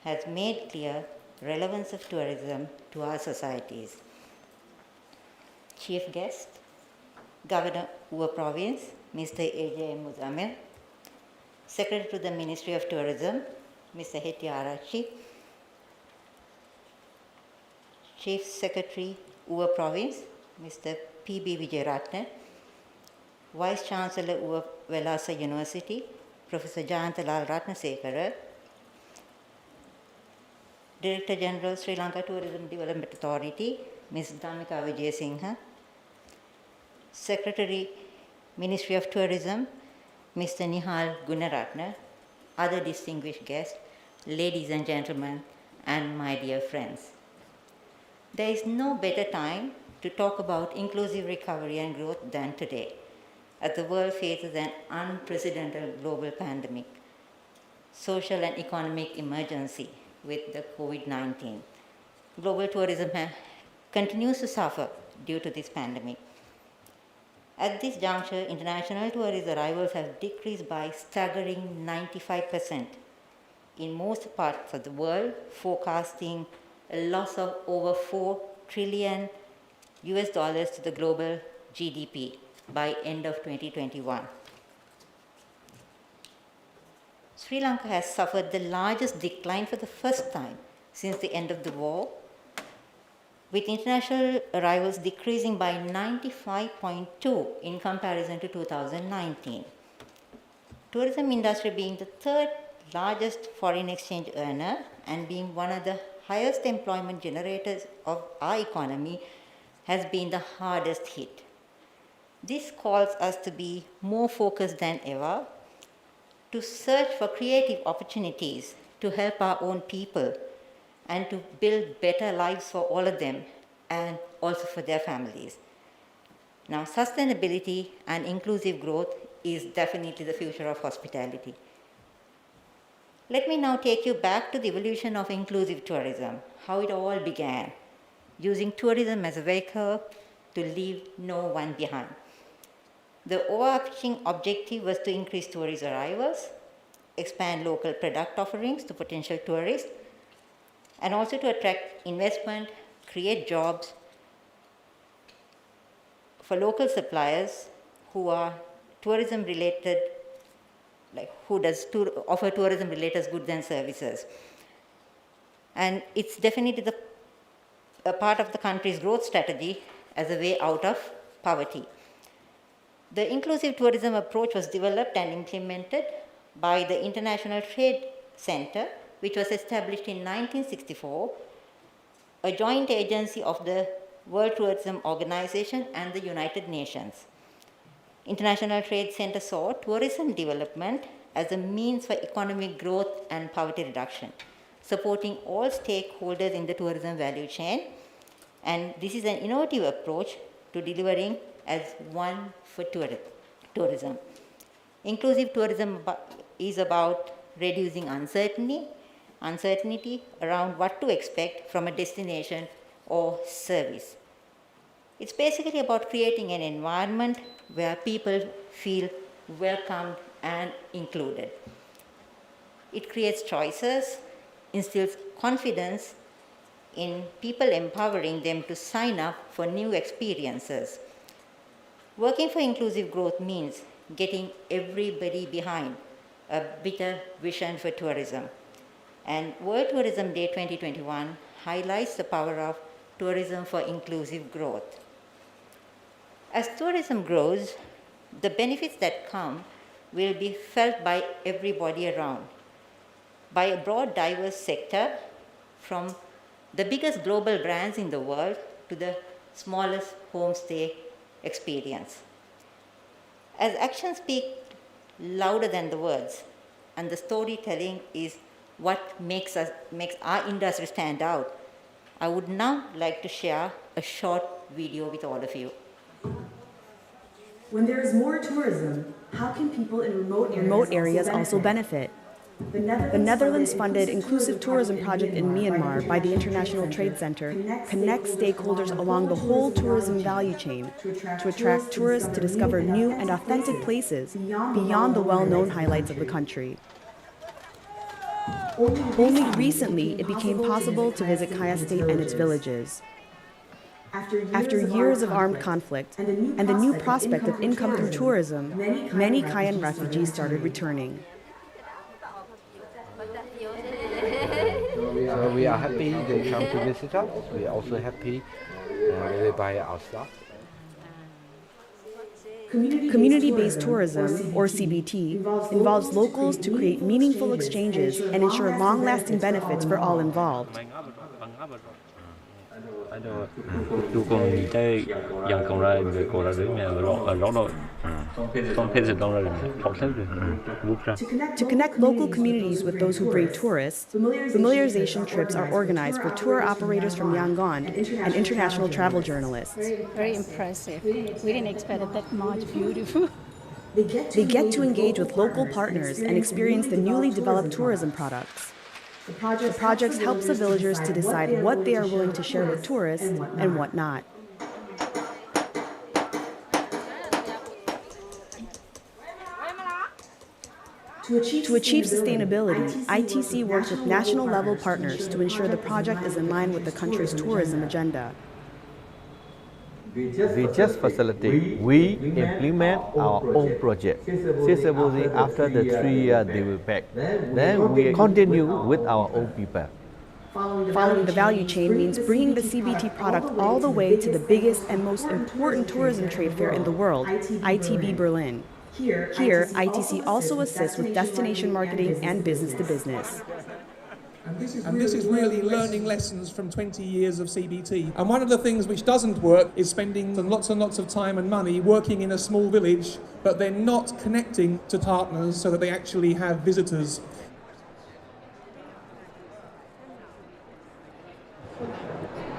has made clear relevance of tourism to our societies. Chief guest, Governor Uva Province, Mr. A.J. Muzamil, Secretary to the Ministry of Tourism, Mr. Heti Arachi, Chief Secretary, Uva Province, Mr. P.B. Vijayaratne, Vice Chancellor, Uva Wellassa University, Professor Jayantalal Ratnasekara, Director General, Sri Lanka Tourism Development Authority, Ms. Dhammika Vijayasinghe, Secretary, Ministry of Tourism, Mr. Nihal Gunaratne, other distinguished guests, ladies and gentlemen, and my dear friends. There is no better time to talk about inclusive recovery and growth than today, as the world faces an unprecedented global pandemic, social and economic emergency with the COVID-19. Global tourism continues to suffer due to this pandemic. At this juncture, international tourist arrivals have decreased by staggering 95% in most parts of the world, forecasting a loss of over $4 trillion to the global GDP by end of 2021. Sri Lanka has suffered the largest decline for the first time since the end of the war, with international arrivals decreasing by 95.2 in comparison to 2019. Tourism industry being the third largest foreign exchange earner and being one of the highest employment generators of our economy has been the hardest hit. This calls us to be more focused than ever, to search for creative opportunities to help our own people and to build better lives for all of them and also for their families. Now, sustainability and inclusive growth is definitely the future of hospitality. Let me now take you back to the evolution of inclusive tourism, how it all began, using tourism as a vehicle to leave no one behind. The overarching objective was to increase tourist arrivals, expand local product offerings to potential tourists, and also to attract investment, create jobs for local suppliers who are tourism related, offer tourism related goods and services. And it's definitely a part of the country's growth strategy as a way out of poverty. The inclusive tourism approach was developed and implemented by the International Trade Center, which was established in 1964, a joint agency of the World Tourism Organization and the United Nations. International Trade Center saw tourism development as a means for economic growth and poverty reduction, supporting all stakeholders in the tourism value chain. And this is an innovative approach to delivering as one for tourism. Inclusive tourism is about reducing uncertainty around what to expect from a destination or service. It's basically about creating an environment where people feel welcomed and included. It creates choices, instills confidence in people, empowering them to sign up for new experiences. Working for inclusive growth means getting everybody behind a bigger vision for tourism. And World Tourism Day 2021 highlights the power of tourism for inclusive growth. As tourism grows, the benefits that come will be felt by everybody around, by a broad, diverse sector, from the biggest global brands in the world to the smallest homestay experience. As actions speak louder than the words, and the storytelling is what makes our industry stand out, I would now like to share a short video with all of you.
When there is more tourism, How can people in remote areas also benefit? The Netherlands-funded inclusive tourism project in Myanmar by the International Trade Center connects stakeholders along the whole tourism value chain to attract tourists to discover new and authentic places beyond the well-known highlights of the country. Only recently it became possible to visit Kaya State and its villages. After years of armed conflict and the new prospect of income through tourism, many Kayan refugees started returning.
So we are happy they come to visit us. We are also happy they buy our stuff.
Community-based tourism, or CBT, involves locals to create meaningful exchanges and ensure long-lasting benefits for all involved.
Chú con nghĩ tới dân con ra về cổ ra đấy mà rõ rồi con thấy được rồi học thêm được
To connect local communities with those who bring tourists, familiarization trips are organized for tour operators from Yangon and international travel journalists.
Very impressive. We didn't expect it that much beautiful.
They get to engage with local partners and experience the newly developed tourism products. The projects helps the villagers to decide what they are willing to share with tourists and what not. To achieve sustainability, ITC works with national-level partners to ensure the project is in line with the country's tourism agenda.
We just facilitate, we implement our own project. Supposedly after the 3 years they will back. Then we continue with our own people.
Following the value chain means bringing the CBT product all the way to the biggest and most important tourism trade fair in the world, ITB Berlin. Here, ITC also assists with destination marketing and business-to-business.
And this is really learning lessons from 20 years of CBT. And one of the things which doesn't work is spending lots and lots of time and money working in a small village, but then not connecting to partners so that they actually have visitors.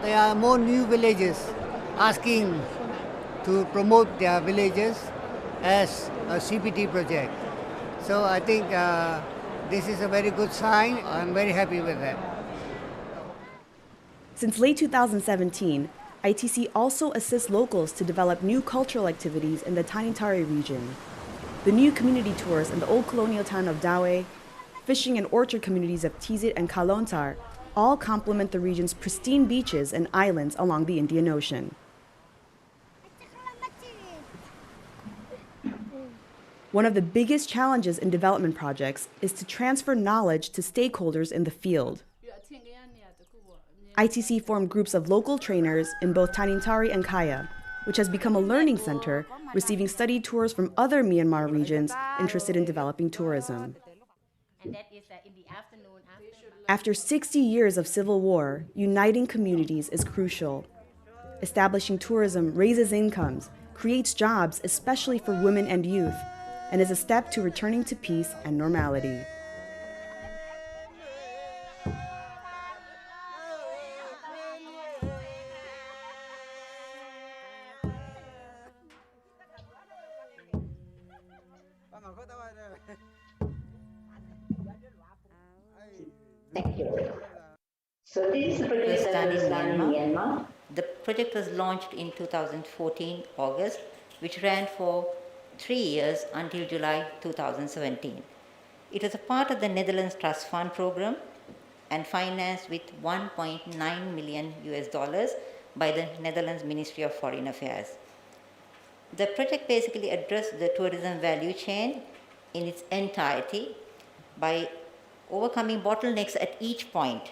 There are more new villages asking to promote their villages as a CBT project. So I think this is a very good sign. I'm very happy with that.
Since late 2017, ITC also assists locals to develop new cultural activities in the Tanintari region. The new community tours in the old colonial town of Dawe, fishing and orchard communities of Tizit and Kalontar all complement the region's pristine beaches and islands along the Indian Ocean. One of the biggest challenges in development projects is to transfer knowledge to stakeholders in the field. ITC formed groups of local trainers in both Tanintari and Kaya, which has become a learning center, receiving study tours from other Myanmar regions interested in developing tourism. After 60 years of civil war, uniting communities is crucial. Establishing tourism raises incomes, creates jobs, especially for women and youth, and is a step to returning to peace and normality.
Thank you. So this is the project that is done in Myanmar. The project was launched in 2014 August, which ran for 3 years until July 2017. It was a part of the Netherlands Trust Fund program and financed with $1.9 million by the Netherlands Ministry of Foreign Affairs. The project basically addressed the tourism value chain in its entirety by overcoming bottlenecks at each point,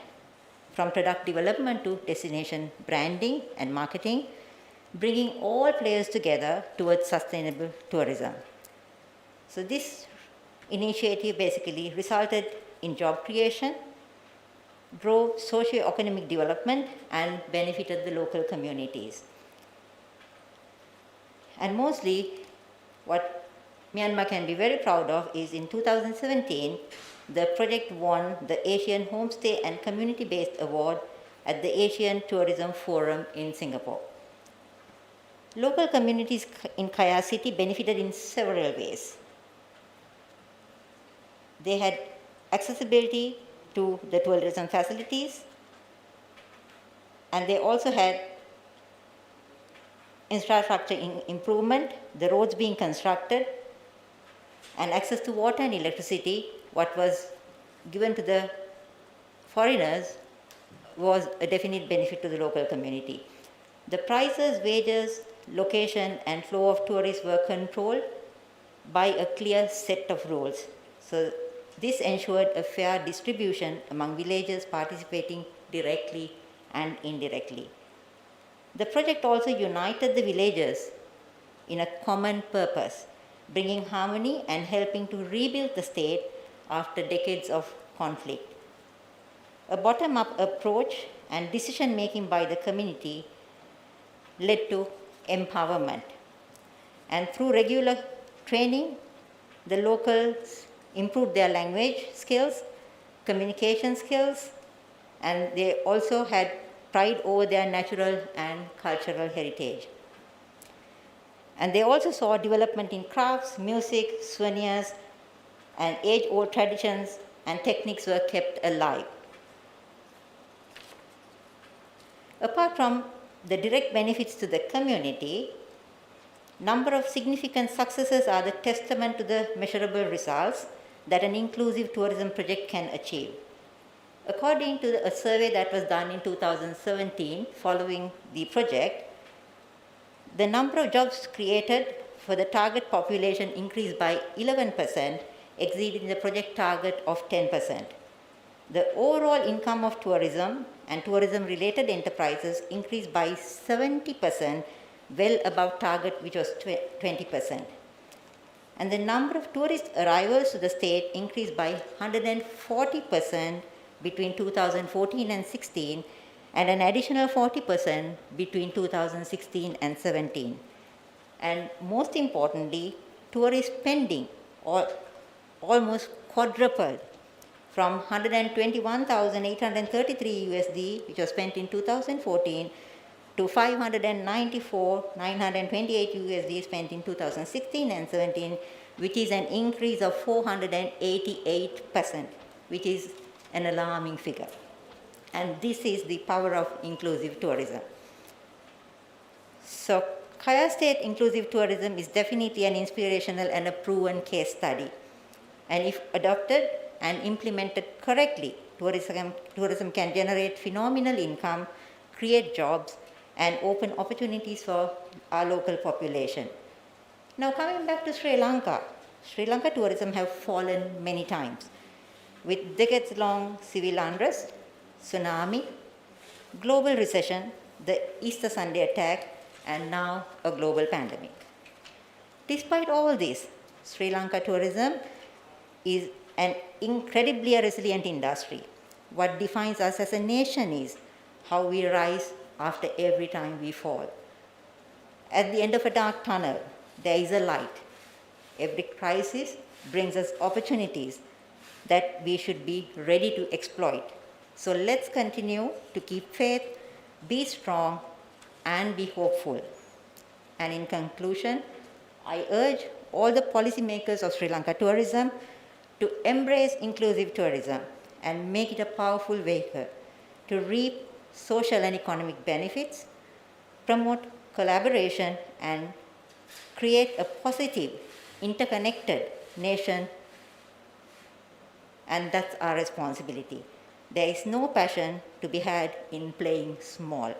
from product development to destination branding and marketing, bringing all players together towards sustainable tourism. So this initiative basically resulted in job creation, drove socio-economic development, and benefited the local communities. And mostly, what Myanmar can be very proud of is in 2017, the project won the Asian Homestay and Community-Based Award at the Asian Tourism Forum in Singapore. Local communities in Kaya City benefited in several ways. They had accessibility to the tourism facilities, and they also had infrastructure improvement, the roads being constructed, and access to water and electricity. What was given to the foreigners was a definite benefit to the local community. The prices, wages, location, and flow of tourists were controlled by a clear set of rules. So this ensured a fair distribution among villages participating directly and indirectly. The project also united the villagers in a common purpose, bringing harmony and helping to rebuild the state after decades of conflict. A bottom-up approach and decision-making by the community led to empowerment. And through regular training, the locals improved their language skills, communication skills, and they also had pride over their natural and cultural heritage. And they also saw development in crafts, music, souvenirs, and age-old traditions and techniques were kept alive. Apart from the direct benefits to the community, number of significant successes are the testament to the measurable results that an inclusive tourism project can achieve. According to a survey that was done in 2017 following the project, the number of jobs created for the target population increased by 11%, exceeding the project target of 10%. The overall income of tourism and tourism-related enterprises increased by 70%, well above target, which was 20%. And the number of tourist arrivals to the state increased by 140% between 2014 and 16, and an additional 40% between 2016 and 17. And most importantly, tourist spending almost quadrupled from 121,833 USD, which was spent in 2014, to 594,928 USD spent in 2016 and 17, which is an increase of 488%, which is an alarming figure. And this is the power of inclusive tourism. So Kaya State inclusive tourism is definitely an inspirational and a proven case study. And if adopted and implemented correctly, tourism can generate phenomenal income, create jobs, and open opportunities for our local population. Now coming back to Sri Lanka tourism have fallen many times with decades-long civil unrest, tsunami, global recession, the Easter Sunday attack, and now a global pandemic. Despite all this, Sri Lanka tourism is an incredibly resilient industry. What defines us as a nation is how we rise after every time we fall. At the end of a dark tunnel, there is a light. Every crisis brings us opportunities that we should be ready to exploit. So let's continue to keep faith, be strong, and be hopeful. And in conclusion, I urge all the policymakers of Sri Lanka tourism to embrace inclusive tourism and make it a powerful vehicle to reap social and economic benefits, promote collaboration, and create a positive, interconnected nation. And that's our responsibility. There is no passion to be had in playing small.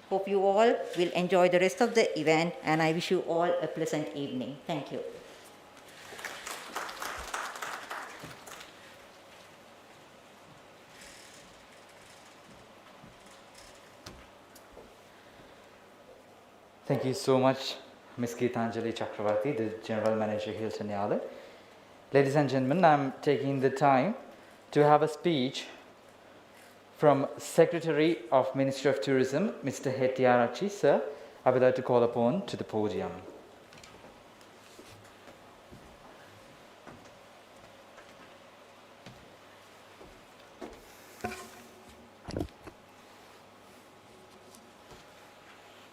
Hope you all will enjoy the rest of the event, and I wish you all a pleasant evening. Thank you.
Thank you so much, Ms. Geetanjali Chakravarti, the General Manager, Hilton Yale. Ladies and gentlemen, I'm taking the time to have a speech from Secretary of Ministry of Tourism, Mr. Hettiarachchi, sir. I would like to call upon to the podium.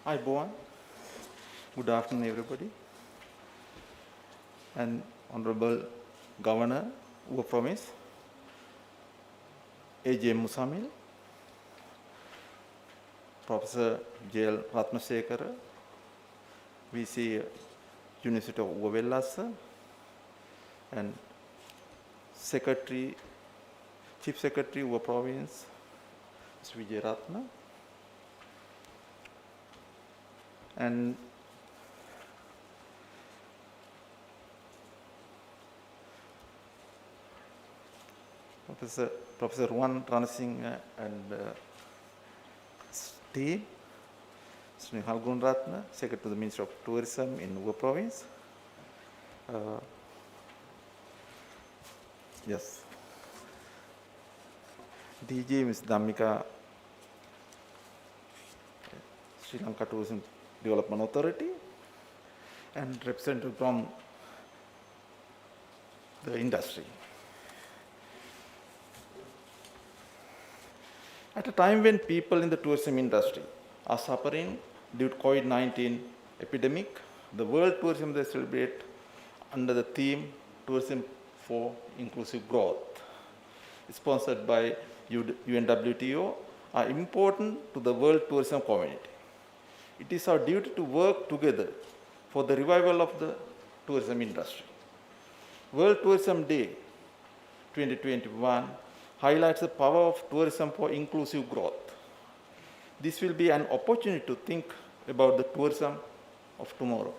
Hi, Boan. Good afternoon, everybody. And Honorable Governor Uva Province, A.J. Musamil, Professor J.L. Ratnasekara, VC University of Uva Wellassa, and Chief Secretary Uva Province, Mr. Vijay Ratna, and Professor Ruan Ranasinghe and team, Mr. Halgun Ratna, Secretary to the Ministry of Tourism in Uva Province. Yes. DG Ms. Dhammika, Sri Lanka Tourism Development Authority, and representative from the industry. At a time when people in the tourism industry are suffering due to COVID-19 epidemic, the World Tourism Day celebrate under the theme Tourism for Inclusive Growth, sponsored by UNWTO, are important to the world tourism community. It is our duty to work together for the revival of the tourism industry. World Tourism Day 2021 highlights the power of tourism for inclusive growth. This will be an opportunity to think about the tourism of tomorrow.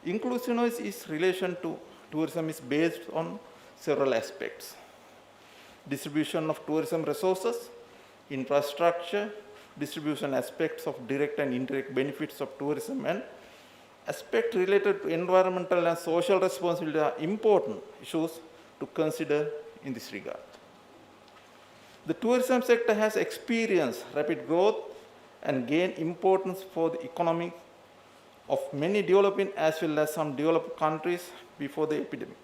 Inclusiveness is relation to tourism is based on several aspects: distribution of tourism resources, infrastructure, distribution aspects of direct and indirect benefits of tourism, and aspects related to environmental and social responsibility are important issues to consider in this regard. The tourism sector has experienced rapid growth and gained importance for the economy of many developing as well as some developed countries before the epidemic.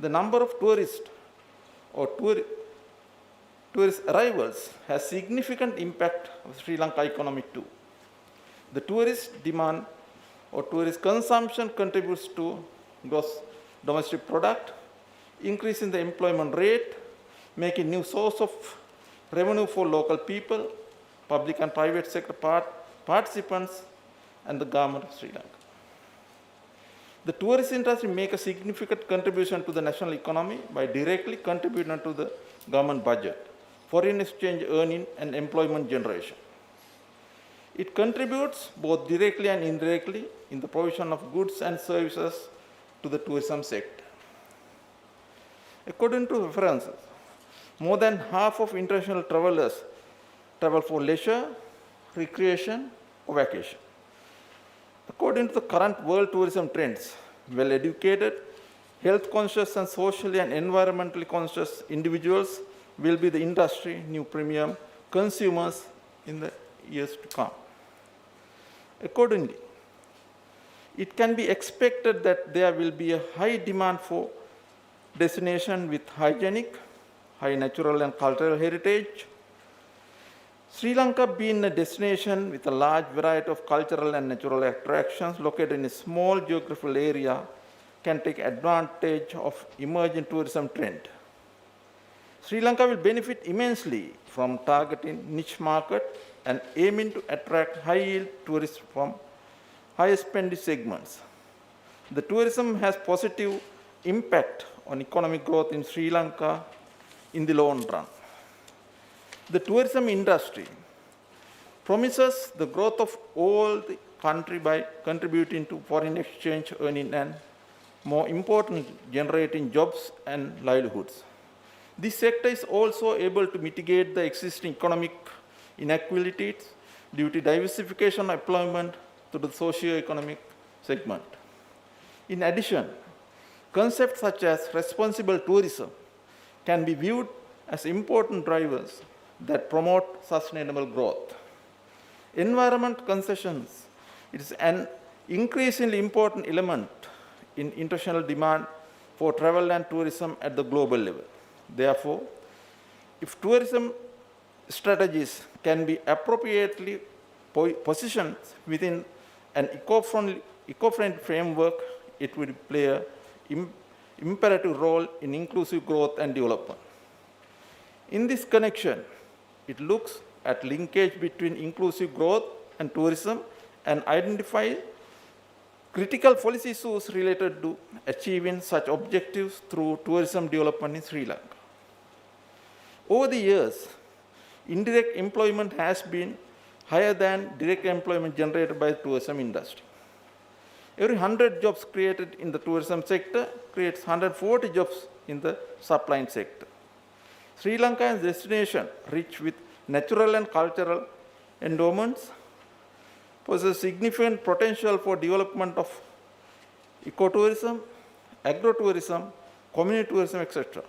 The number of tourists or tourist arrivals has significant impact on Sri Lanka economy too. The tourist demand or tourist consumption contributes to gross domestic product, increasing the employment rate, making new source of revenue for local people, public and private sector participants, and the government of Sri Lanka. The tourist industry makes a significant contribution to the national economy by directly contributing to the government budget, foreign exchange earning, and employment generation. It contributes both directly and indirectly in the provision of goods and services to the tourism sector. According to references, more than half of international travelers travel for leisure, recreation, or vacation. According to the current world tourism trends, well-educated, health-conscious, and socially and environmentally conscious individuals will be the industry new premium consumers in the years to come. Accordingly, it can be expected that there will be a high demand for destination with hygienic, high natural and cultural heritage. Sri Lanka, being a destination with a large variety of cultural and natural attractions located in a small geographical area, can take advantage of emerging tourism trend. Sri Lanka will benefit immensely from targeting niche market and aiming to attract high-yield tourists from high-spending segments. The tourism has positive impact on economic growth in Sri Lanka in the long run. The tourism industry promises the growth of all the country by contributing to foreign exchange earning and, more important, generating jobs and livelihoods. This sector is also able to mitigate the existing economic inequalities due to diversification of employment to the socio-economic segment. In addition, concepts such as responsible tourism can be viewed as important drivers that promote sustainable growth. Environment concessions is an increasingly important element in international demand for travel and tourism at the global level. Therefore, if tourism strategies can be appropriately positioned within an eco-friendly framework, it will play an
imperative role in inclusive growth and development. In this connection, it looks at linkage between inclusive growth and tourism and identify critical policy issues related to achieving such objectives through tourism development in Sri Lanka. Over the years, indirect employment has been higher than direct employment generated by the tourism industry. Every 100 jobs created in the tourism sector creates 140 jobs in the supply sector. Sri Lanka is a destination rich with natural and cultural endowments, possesses significant potential for development of ecotourism, agrotourism, community tourism, etc.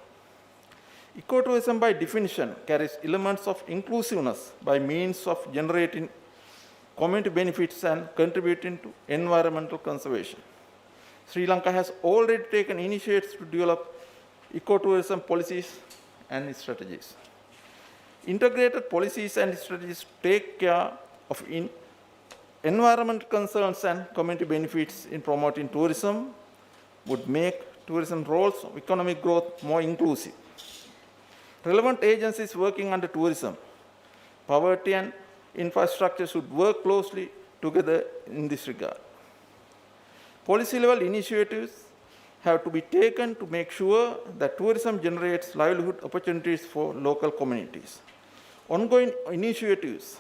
Ecotourism by definition carries elements of inclusiveness by means of generating community benefits and contributing to environmental conservation. Sri Lanka has already taken initiatives to develop ecotourism policies and strategies. Integrated policies and strategies take care of environmental concerns and community benefits in promoting tourism would make tourism roles of economic growth more inclusive. Relevant agencies working under tourism, poverty and infrastructure should work closely together in this regard. Policy level initiatives have to be taken to make sure that tourism generates livelihood opportunities for local communities. Ongoing initiatives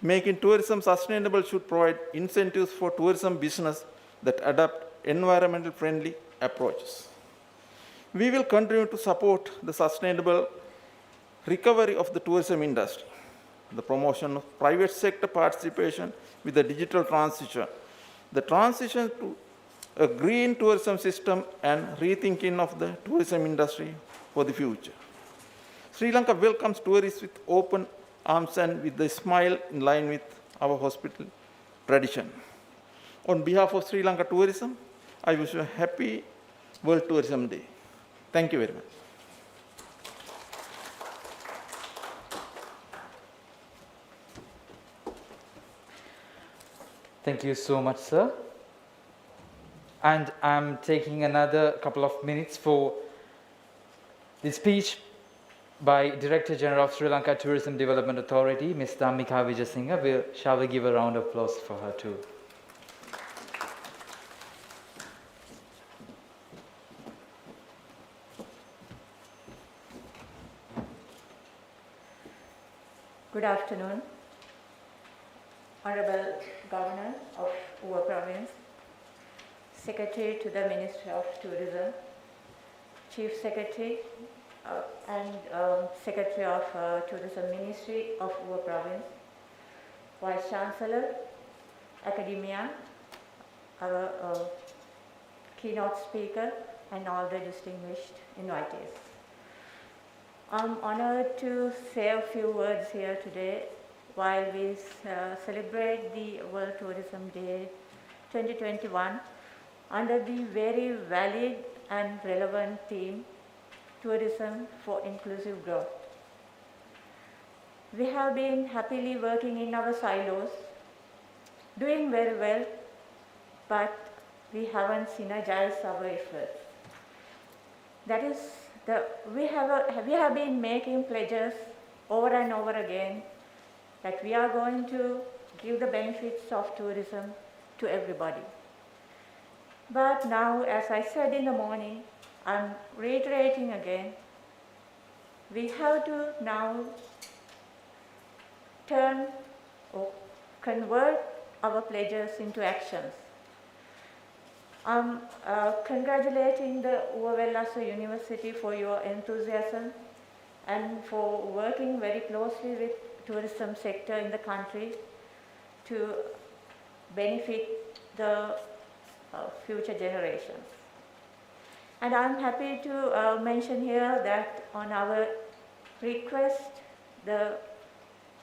making tourism sustainable should provide incentives for tourism business that adopt environmental friendly approaches. We will continue to support the sustainable recovery of the tourism industry, the promotion of private sector participation with the digital transition, the transition to a green tourism system and rethinking of the tourism industry for the future. Sri Lanka welcomes tourists with open arms and with a smile in line with our hospital tradition. On behalf of Sri Lanka Tourism, I wish you a happy World Tourism Day. Thank you very much.
Thank you so much, sir. And I'm taking another couple of minutes for the speech by Director General of Sri Lanka Tourism Development Authority, Ms. Dhammika Wijasinghe. Shall we give a round of applause for her too?
Good afternoon, Honorable Governor of Uva Province, Secretary to the Ministry of Tourism, Chief Secretary and Secretary of Tourism Ministry of Uva Province, Vice Chancellor, Academia, our keynote speaker, and all the distinguished invitees. I'm honored to say a few words here today while we celebrate the World Tourism Day 2021 under the very valid and relevant theme, Tourism for Inclusive Growth. We have been happily working in our silos, doing very well, but we haven't synergized our efforts. That is, we have been making pledges over and over again that we are going to give the benefits of tourism to everybody. But now, as I said in the morning, I'm reiterating again, we have to now turn or convert our pledges into actions. I'm congratulating the Uva Wellassa University for your enthusiasm and for working very closely with tourism sector in the country to benefit the future generations. And I'm happy to mention here that on our request, the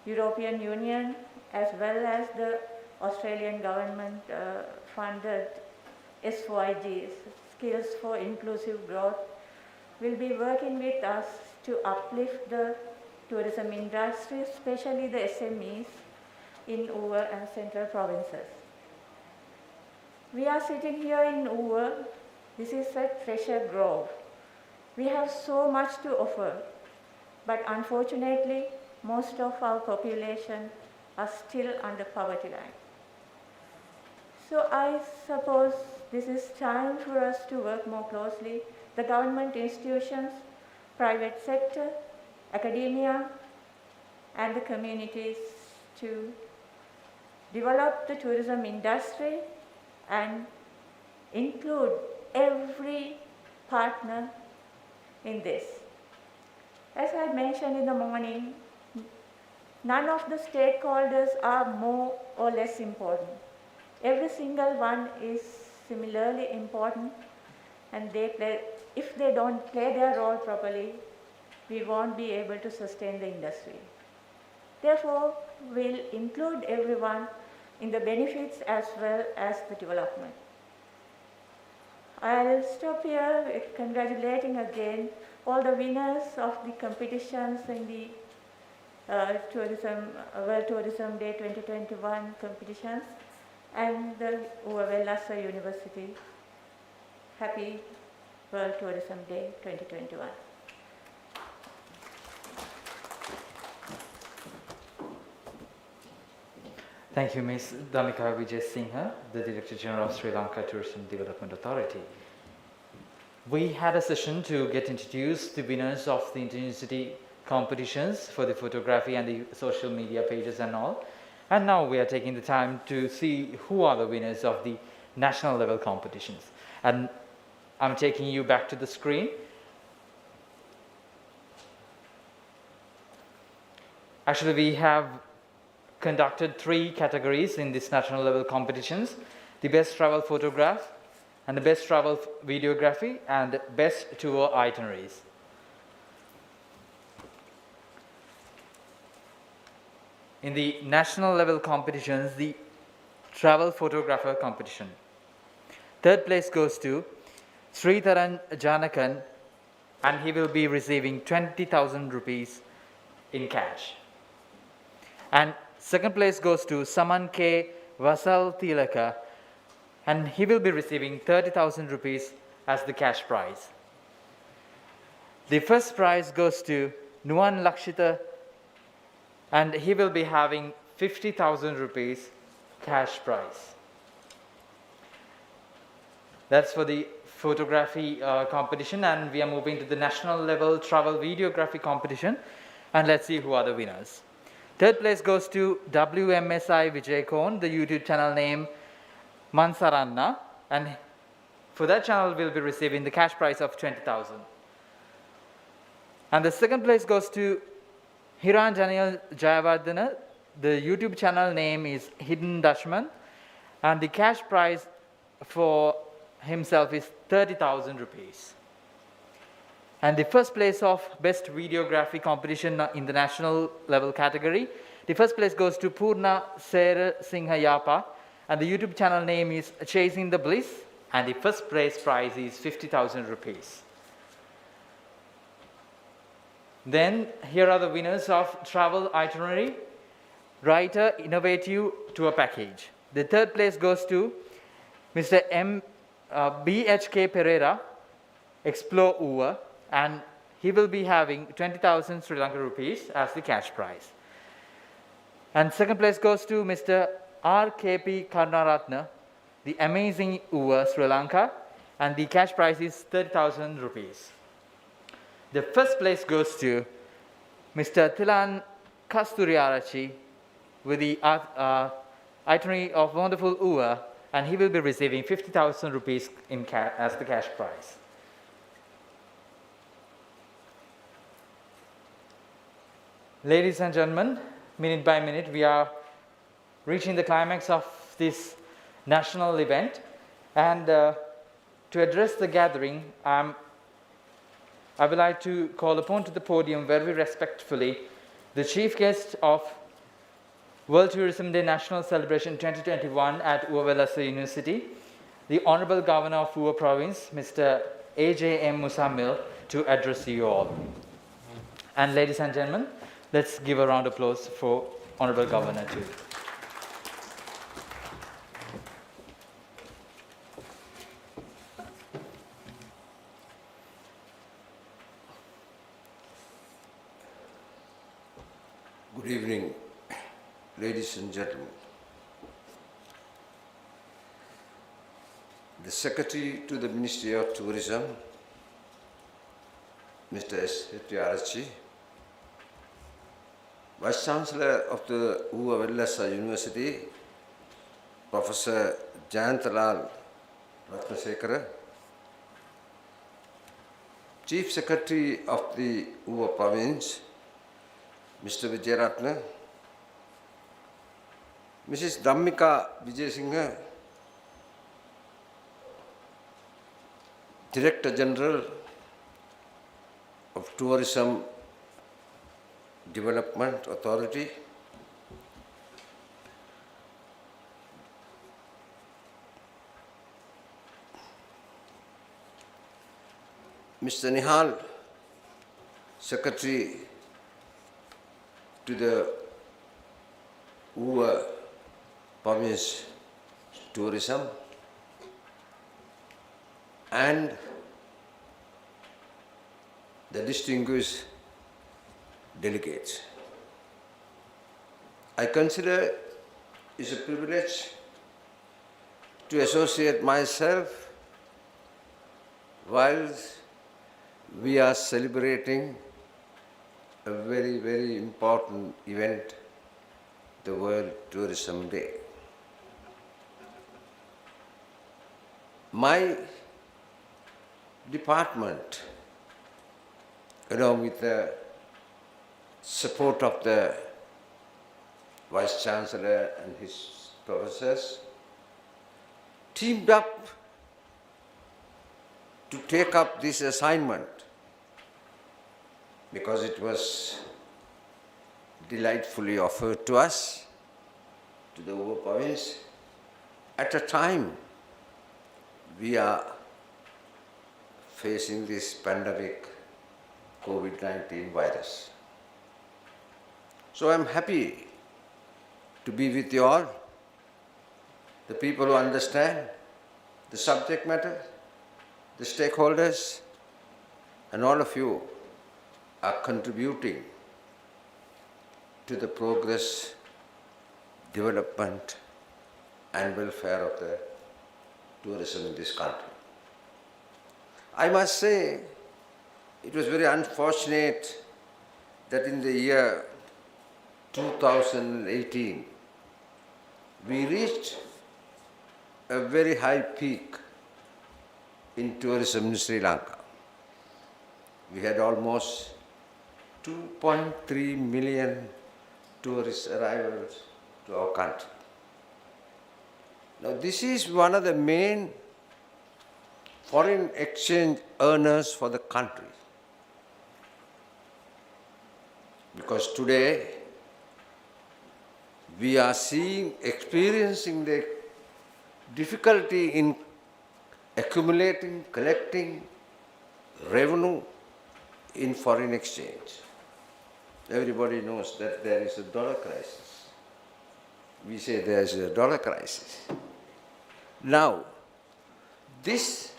European Union as well as the Australian government funded SYGs, Skills for Inclusive Growth, will be working with us to uplift the tourism industry, especially the SMEs in Uva and central provinces. We are sitting here in Uva This is a treasure grove. We have so much to offer, but unfortunately, most of our population are still under poverty line. So I suppose this is time for us to work more closely, the government institutions, private sector, academia, and the communities to develop the tourism industry and include every partner in this. As I mentioned in the morning, none of the stakeholders are more or less important. Every single one is similarly important, and if they don't play their role properly, we won't be able to sustain the industry. Therefore, we'll include everyone in the benefits as well as the development. I'll stop here with congratulating again all the winners of the competitions in the World Tourism Day 2021 competitions and the Uva Wellasssa University. Happy World Tourism Day 2021.
Thank you, Ms. Damika Vijay Singha, the Director General of Sri Lanka Tourism Development Authority. We had a session to get introduced the winners of the interuniversity competitions for the photography and the social media pages and all. And now we are taking the time to see who are the winners of the national level competitions. And I'm taking you back to the screen. Actually, we have conducted 3 categories in this national level competitions: the best travel photograph, and the best travel videography, and best tour itineraries. In the national level competitions, the travel photographer competition, 3rd place goes to Sridharan Janakan, and he will be receiving 20,000 rupees in cash. And 2nd place goes to Saman K. Vasal Tilaka, and he will be receiving 30,000 rupees as the cash prize. The 1st prize goes to Nuan Lakshita, and he will be having 50,000 rupees cash prize. That's for the photography competition, and we are moving to the national level travel videography competition, and let's see who are the winners. 3rd place goes to WMSI Vijay Kon, the YouTube channel name Mansaranna, and for that channel we'll be receiving the cash prize of 20,000. And the 2nd place goes to Hiran Daniel Jayavardhana, the YouTube channel name is Hidden Dutchman, and the cash prize for himself is 30,000 rupees. And the 1st place of best videography competition in the national level category, the 1st place goes to Purna Sera Singha Yapa, and the YouTube channel name is Chasing the Bliss, and the 1st place prize is 50,000 rupees. Then here are the winners of travel itinerary, writer innovative tour package. The 3rd place goes to Mr. BHK Pereira, Explore Uva, and he will be having 20,000 Sri Lankan rupees as the cash prize. And 2nd place goes to Mr. RKP Karnaratna, the Amazing Uva Sri Lanka, and the cash prize is 30,000 rupees. The 1st place goes to Mr. Tilan Kasturiarachi with the itinerary of Wonderful Uva, and he will be receiving 50,000 rupees as the cash prize. Ladies and gentlemen, minute by minute we are reaching the climax of this national event, and to address the gathering, I would like to call upon to the podium very respectfully the chief guest of World Tourism Day National Celebration 2021 at Uva Wellasssa University, the Honorable Governor of Uva Province, Mr. AJM Musammil, to address you all. And ladies and gentlemen, let's give a round of applause for Honorable Governor too.
ladies and gentlemen, the Secretary to the Ministry of Tourism, Mr. S. Arachi, Vice Chancellor of the Uva Wellassa University, Professor Jayantalal Ratnasekara, Chief Secretary of the Uva Province, Mr. Vijayaratna, Mrs. Dhammika Vijayasinghe, Director General of Tourism Development Authority, Mr. Nihal, Secretary to the Uva Province Tourism, and the distinguished delegates. I consider it a privilege to associate myself whilst we are celebrating a very, very important event, the World Tourism Day. My department, along with the support of the Vice Chancellor and his professors, teamed up to take up this assignment because it was delightfully offered to us, to the Uva province, at a time we are facing this pandemic, COVID-19 virus. So I'm happy to be with you all, the people who understand the subject matter, the stakeholders, and all of you are contributing to the progress, development, and welfare of the tourism in this country. I must say, it was very unfortunate that in the year 2018, we reached a very high peak in tourism in Sri Lanka. We had almost 2.3 million tourist arrivals to our country. Now, this is one of the main foreign exchange earners for the country. Because today, we are experiencing the difficulty in accumulating, collecting revenue in foreign exchange. Everybody knows that there is a dollar crisis. We say there is a dollar crisis. Now, this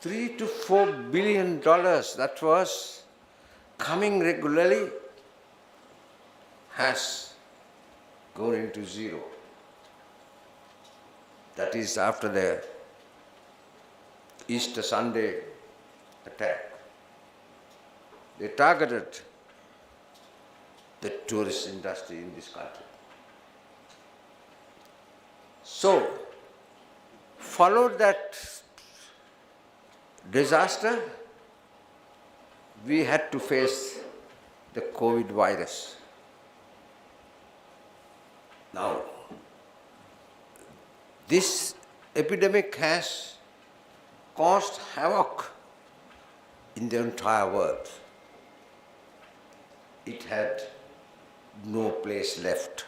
$3 to $4 billion that was coming regularly has gone into zero. That is after the Easter Sunday attack. They targeted the tourist industry in this country. So, followed that disaster, we had to face the COVID virus. Now, this epidemic has caused havoc in the entire world. It had no place left.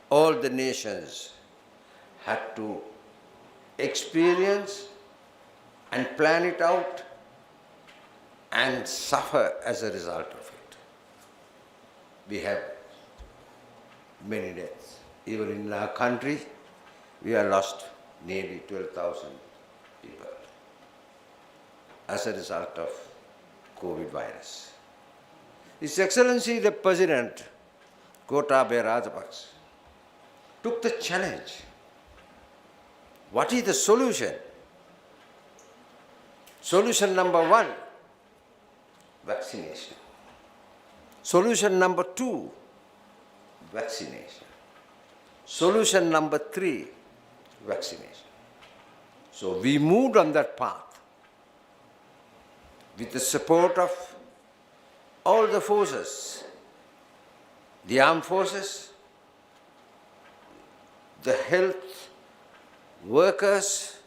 All the nations had to experience and plan it out and suffer as a result of it. We have many deaths. Even in our country, we have lost nearly 12,000 people as a result of COVID virus. His Excellency the President Gotabaya Rajapaksa, took the challenge. What is the solution? Solution number 1, vaccination. Solution number 2, vaccination. Solution number 3, vaccination. So we moved on that path with the support of all the forces, the armed forces, the health workers.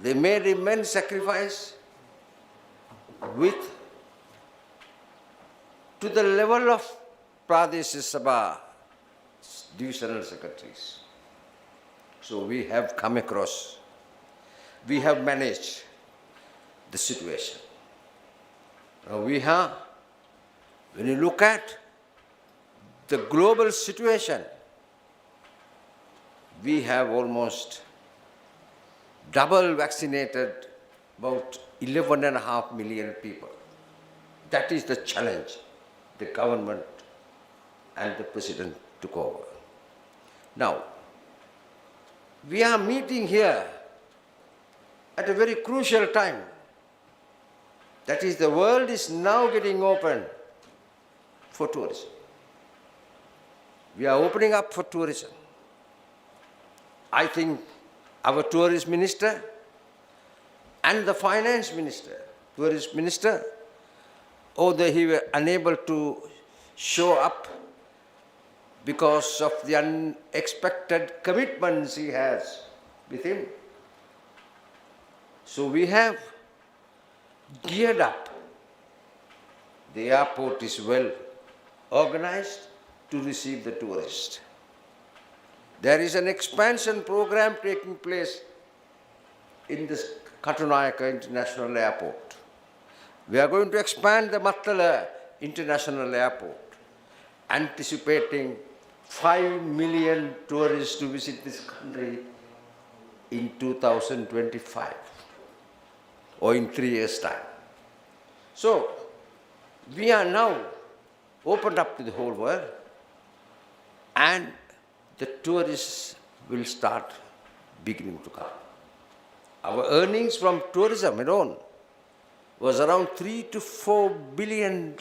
They made immense sacrifice to the level of Pradesh Sabha divisional secretaries. So we have come across, we have managed the situation. Now when you look at the global situation, we have almost double vaccinated about 11.5 million people. That is the challenge the government and the president took over. Now, we are meeting here at a very crucial time. That is, the world is now getting open for tourism. We are opening up for tourism. I think our tourist minister and the finance minister, tourist minister, although he were unable to show up because of the unexpected commitments he has with him. So we have geared up. The airport is well organized to receive the tourists. There is an expansion program taking place in this Katunayaka International Airport. We are going to expand the Mattala International Airport, anticipating 5 million tourists to visit this country in 2025 or in 3 years' time. So, we are now opened up to the whole world, and the tourists will start beginning to come. Our earnings from tourism alone was around $3 to $4 billion.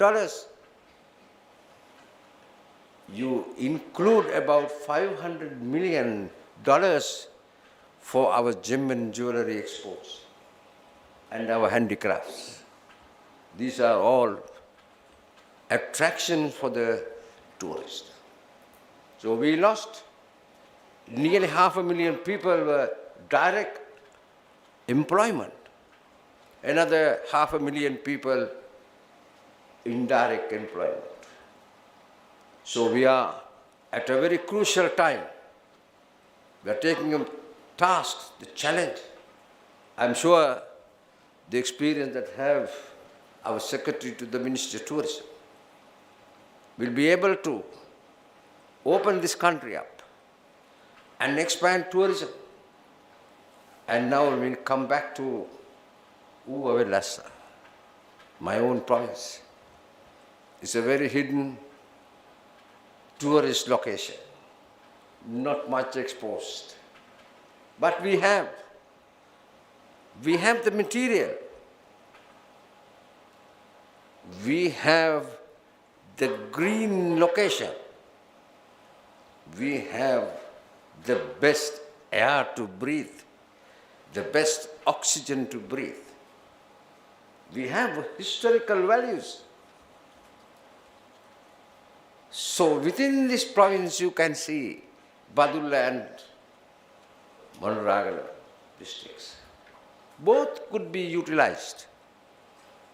You include about $500 million for our gem and jewelry exports and our handicrafts. These are all attractions for the tourists. So we lost nearly 500,000 people were direct employment. Another 500,000 people indirect employment. So we are at a very crucial time. We are taking a task, the challenge. I'm sure the experience that have our secretary to the Ministry of Tourism will be able to open this country up and expand tourism. And now we'll come back to Uva Wellassa, my own province. It's a very hidden tourist location, not much exposed. But we have the material. We have the green location. We have the best air to breathe, the best oxygen to breathe. We have historical values. So within this province you can see Badulla and Manuragala districts. Both could be utilized.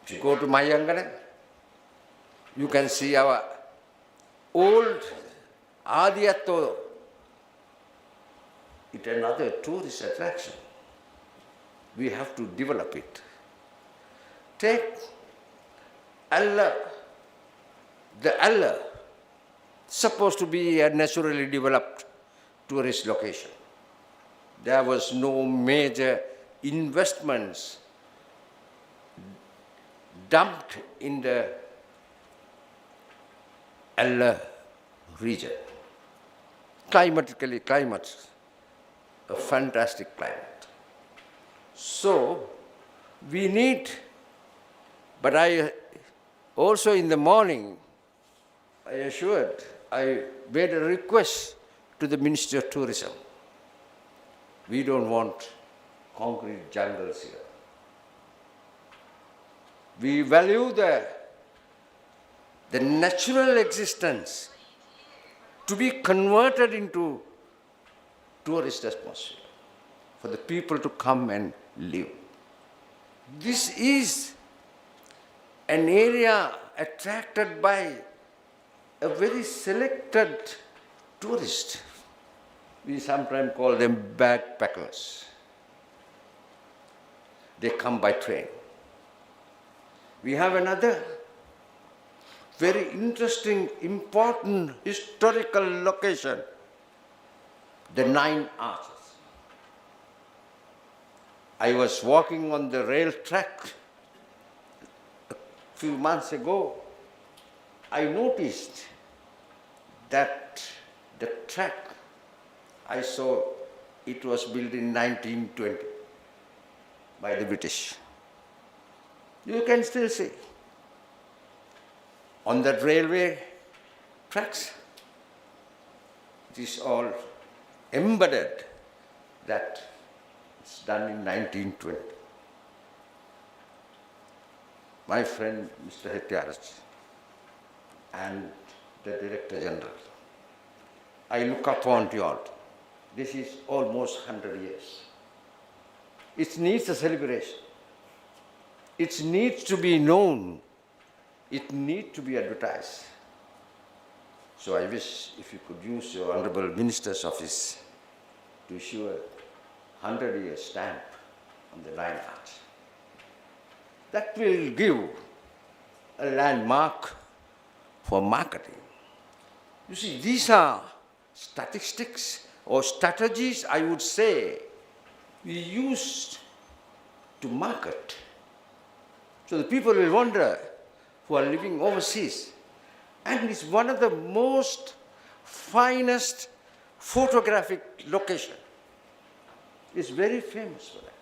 If you go to Mayangana, you can see our old Adiyatto. It's another tourist attraction. We have to develop it. Take Allah, the Allah, supposed to be a naturally developed tourist location. There was no major investments dumped in the Allah region. Climatically, a fantastic climate. So we need, but I also in the morning, I made a request to the Ministry of Tourism. We don't want concrete jungles here. We value the natural existence to be converted into tourist atmosphere, for the people to come and live. This is an area attracted by a very selected tourist. We sometimes call them backpackers. They come by train. We have another very interesting, important historical location, the 9 Arches. I was walking on the rail track a few months ago. I noticed that the track I saw, it was built in 1920 by the British. You can still see on that railway tracks, it is all embedded that it's done in 1920. My friend Mr. Hettiarach and the Director General, I look upon you all. This is almost 100 years. It needs a celebration. It needs to be known. It needs to be advertised. So I wish if you could use your Honorable Minister's office to issue a 100-year stamp on the 9 Arch. That will give a landmark for marketing. You see, these are statistics or strategies, I would say, we used to market. So the people will wonder who are living overseas. And it's one of the most finest photographic location. It's very famous for that.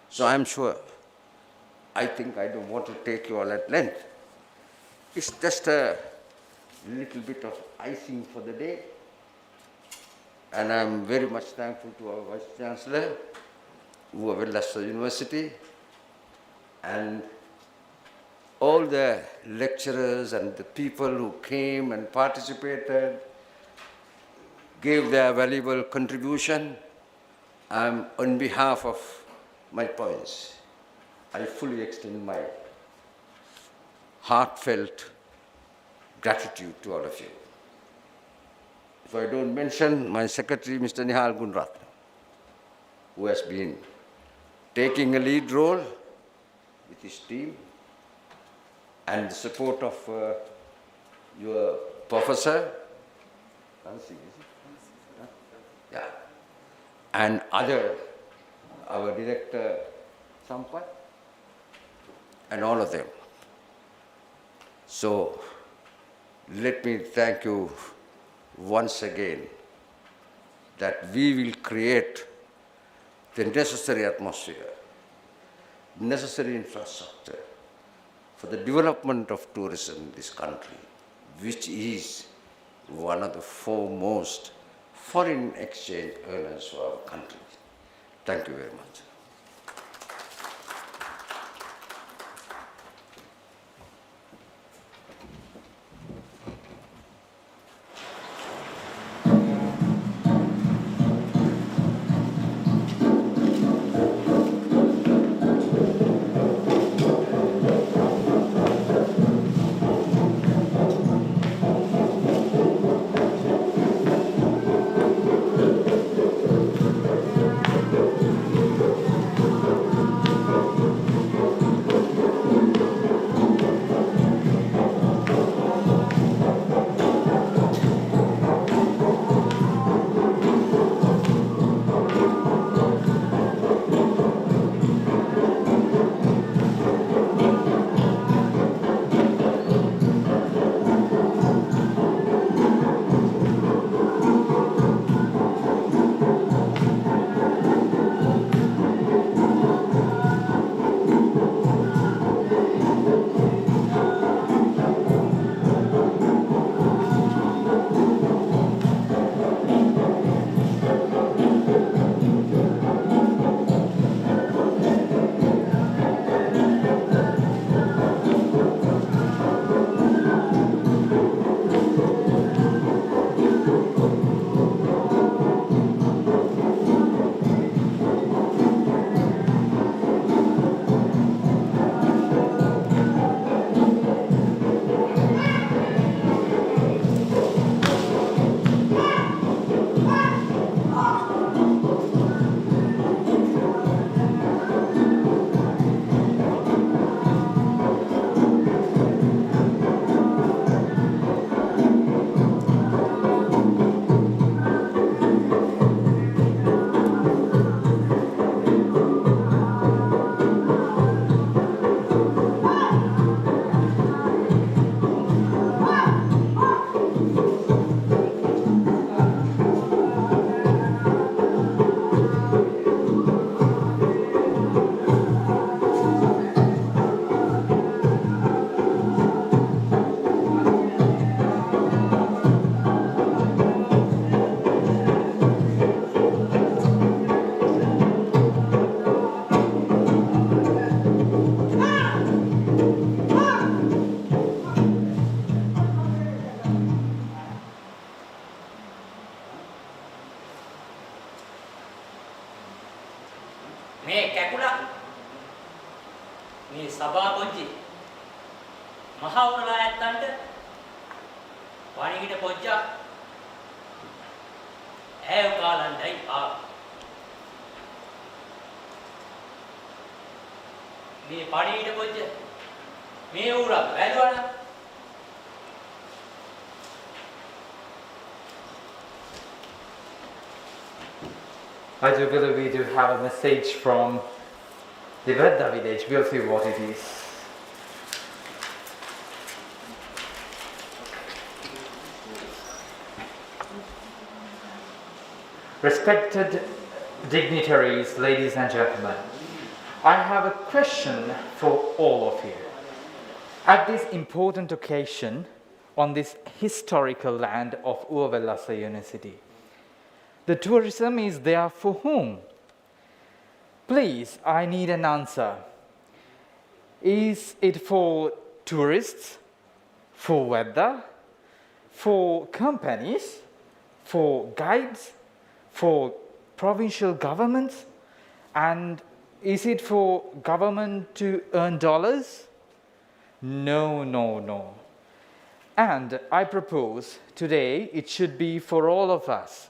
So I'm sure, I think I don't want to take you all at length. It's just a little bit of icing for the day. And I'm very much thankful to our Vice Chancellor, Uva Wellasssa University, and all the lecturers and the people who came and participated, gave their valuable contribution. On behalf of my points, I fully extend my heartfelt gratitude to all of you. If I don't mention my secretary, Mr. Nihal Gunratna, who has been taking a lead role with his team, and the support of your professor, yeah, and our director, Sampat, and all of them. So, let me thank you once again that we will create the necessary atmosphere, necessary infrastructure for the development of tourism in this country, which is one of the foremost foreign exchange earners for our country. Thank you very much.
සභාපති මහවුරලා ඇත්තන්ට පණිවිඩ පොජ්ජක් ඇය කාලණ්ඩයි මේ පණිවිඩ පොජ්ජ මේ ඌරක් වැළුවන
I do believe we do have a message from the Vedda village. We'll see what it is. Respected dignitaries, ladies and gentlemen, I have a question for all of you. At this important occasion on this historical land of Uva Wellasssa University, the tourism is there for whom? Please, I need an answer. Is it for tourists, for weather, for companies, for guides, for provincial governments, and is it for government to earn dollars? No, no, no. And I propose today it should be for all of us,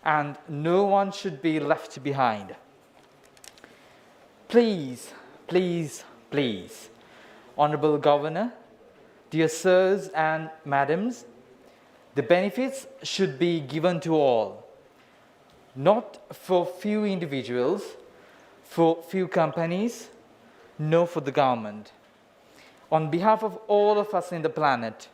and no one should be left behind. Please, please, please, Honorable Governor, dear sirs and madams, the benefits should be given to all, not for few individuals, for few companies, no for the government. On behalf of all of us in the planet,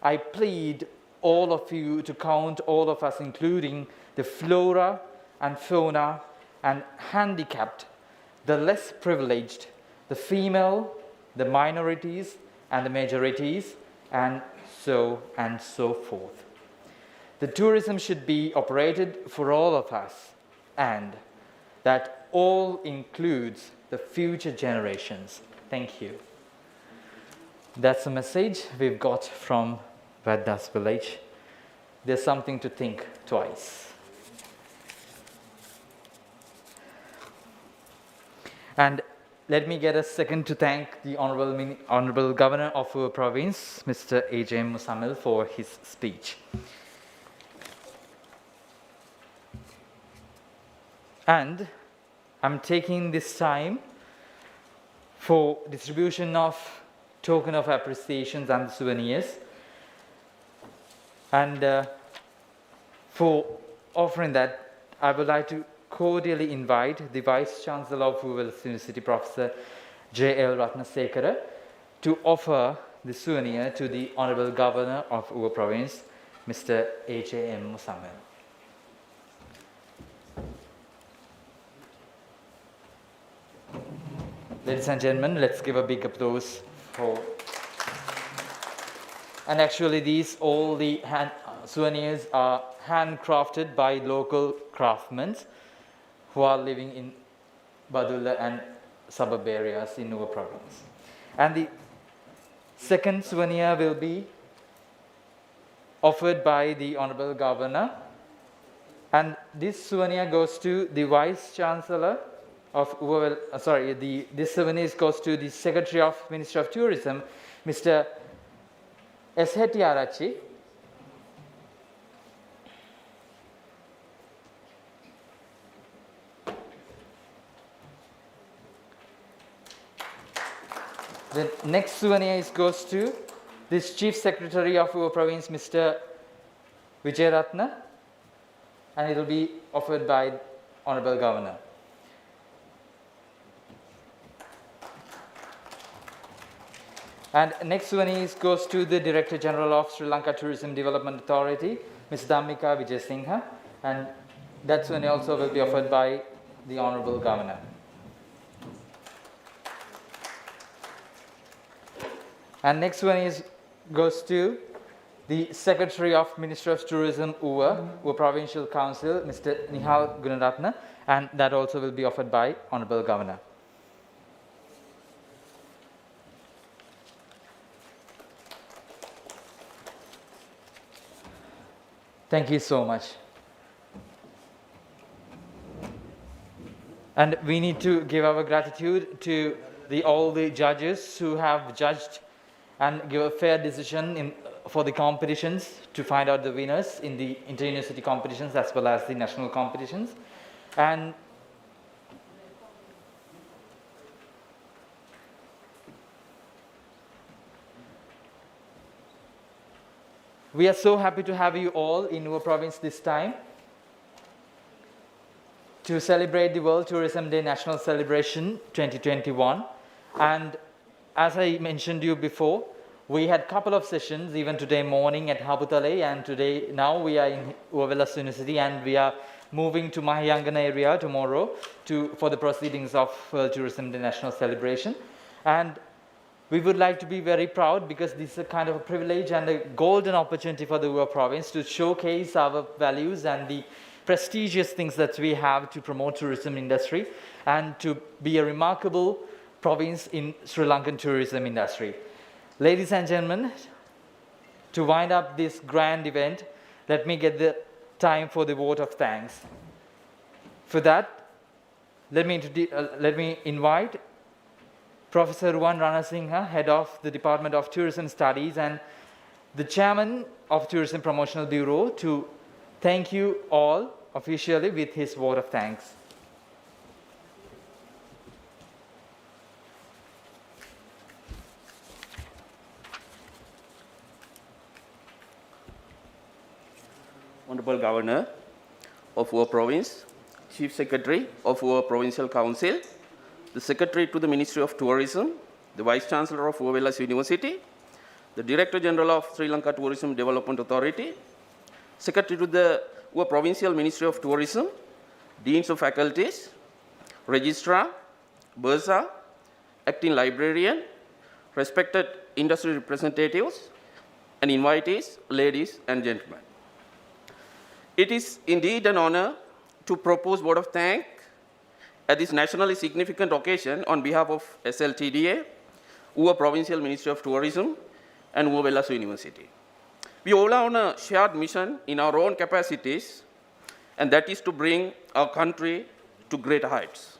I plead all of you to count all of us, including the flora and fauna and handicapped, the less privileged, the female, the minorities and the majorities, and so forth. The tourism should be operated for all of us, and that all includes the future generations. Thank you. That's a message we've got from Vedda's village. There's something to think twice. And let me get a second to thank the Honorable Governor of Uva Province, Mr. A.J. Musamil, for his speech. And I'm taking this time for distribution of token of appreciations and souvenirs, and for offering that, I would like to cordially invite the Vice Chancellor of Uva Wellasssa University, Professor J.L. Ratnasekara, to offer the souvenir to the Honorable Governor of Uva Province, Mr. A.J.M. Musamil. Ladies and gentlemen, let's give a big applause for. And actually, all the souvenirs are handcrafted by local craftsmen who are living in Badulla and suburb areas in Uva Province. And the second souvenir will be offered by the Honorable Governor, and this souvenir goes to the Vice Chancellor of Uva, this souvenir goes to the Secretary of Ministry of Tourism, Mr. S. Hettiarachchi. The next souvenir goes to this Chief Secretary of Uva Province, Mr. Vijayaratna, and it will be offered by Honorable Governor. And next souvenir goes to the Director General of Sri Lanka Tourism Development Authority, Ms. Dhammika Vijayasinghe, and that souvenir also will be offered by the Honorable Governor. And next one goes to the Secretary of Ministry of Tourism, Uva Provincial Council, Mr. Nihal Gunaratna, and that also will be offered by Honorable Governor. Thank you so much. And we need to give our gratitude to all the judges who have judged and give a fair decision for the competitions to find out the winners in the inter-university competitions as well as the national competitions. And we are so happy to have you all in Uva province this time to celebrate the World Tourism Day National Celebration 2021. And as I mentioned to you before, we had a couple of sessions even today morning at Habutale, and now we are in Uva Wellasssa University, and we are moving to Mahayangana area tomorrow for the proceedings of World Tourism Day National Celebration. And we would like to be very proud because this is a kind of a privilege and a golden opportunity for the Uva province to showcase our values and the prestigious things that we have to promote tourism industry and to be a remarkable province in Sri Lankan tourism industry. Ladies and gentlemen, to wind up this grand event, let me get the time for the vote of thanks. For that, let me invite Professor Ruwan Ranasinghe, Head of the Department of Tourism Studies and the Chairman of Tourism Promotional Bureau, to thank you all officially with his vote of thanks.
Honorable Governor of Uva Province, Chief Secretary of Uva Provincial Council, the Secretary to the Ministry of Tourism, the Vice Chancellor of Uva Wellasssa University, the Director General of Sri Lanka Tourism Development Authority, Secretary to the Uva Provincial Ministry of Tourism, Deans of Faculties, Registrar, Bursar, Acting Librarian, respected industry representatives, and invitees, ladies and gentlemen. It is indeed an honor to propose vote of thanks at this nationally significant occasion on behalf of SLTDA, Uva Provincial Ministry of Tourism, and Uva Wellasssa University. We all are on a shared mission in our own capacities, and that is to bring our country to greater heights,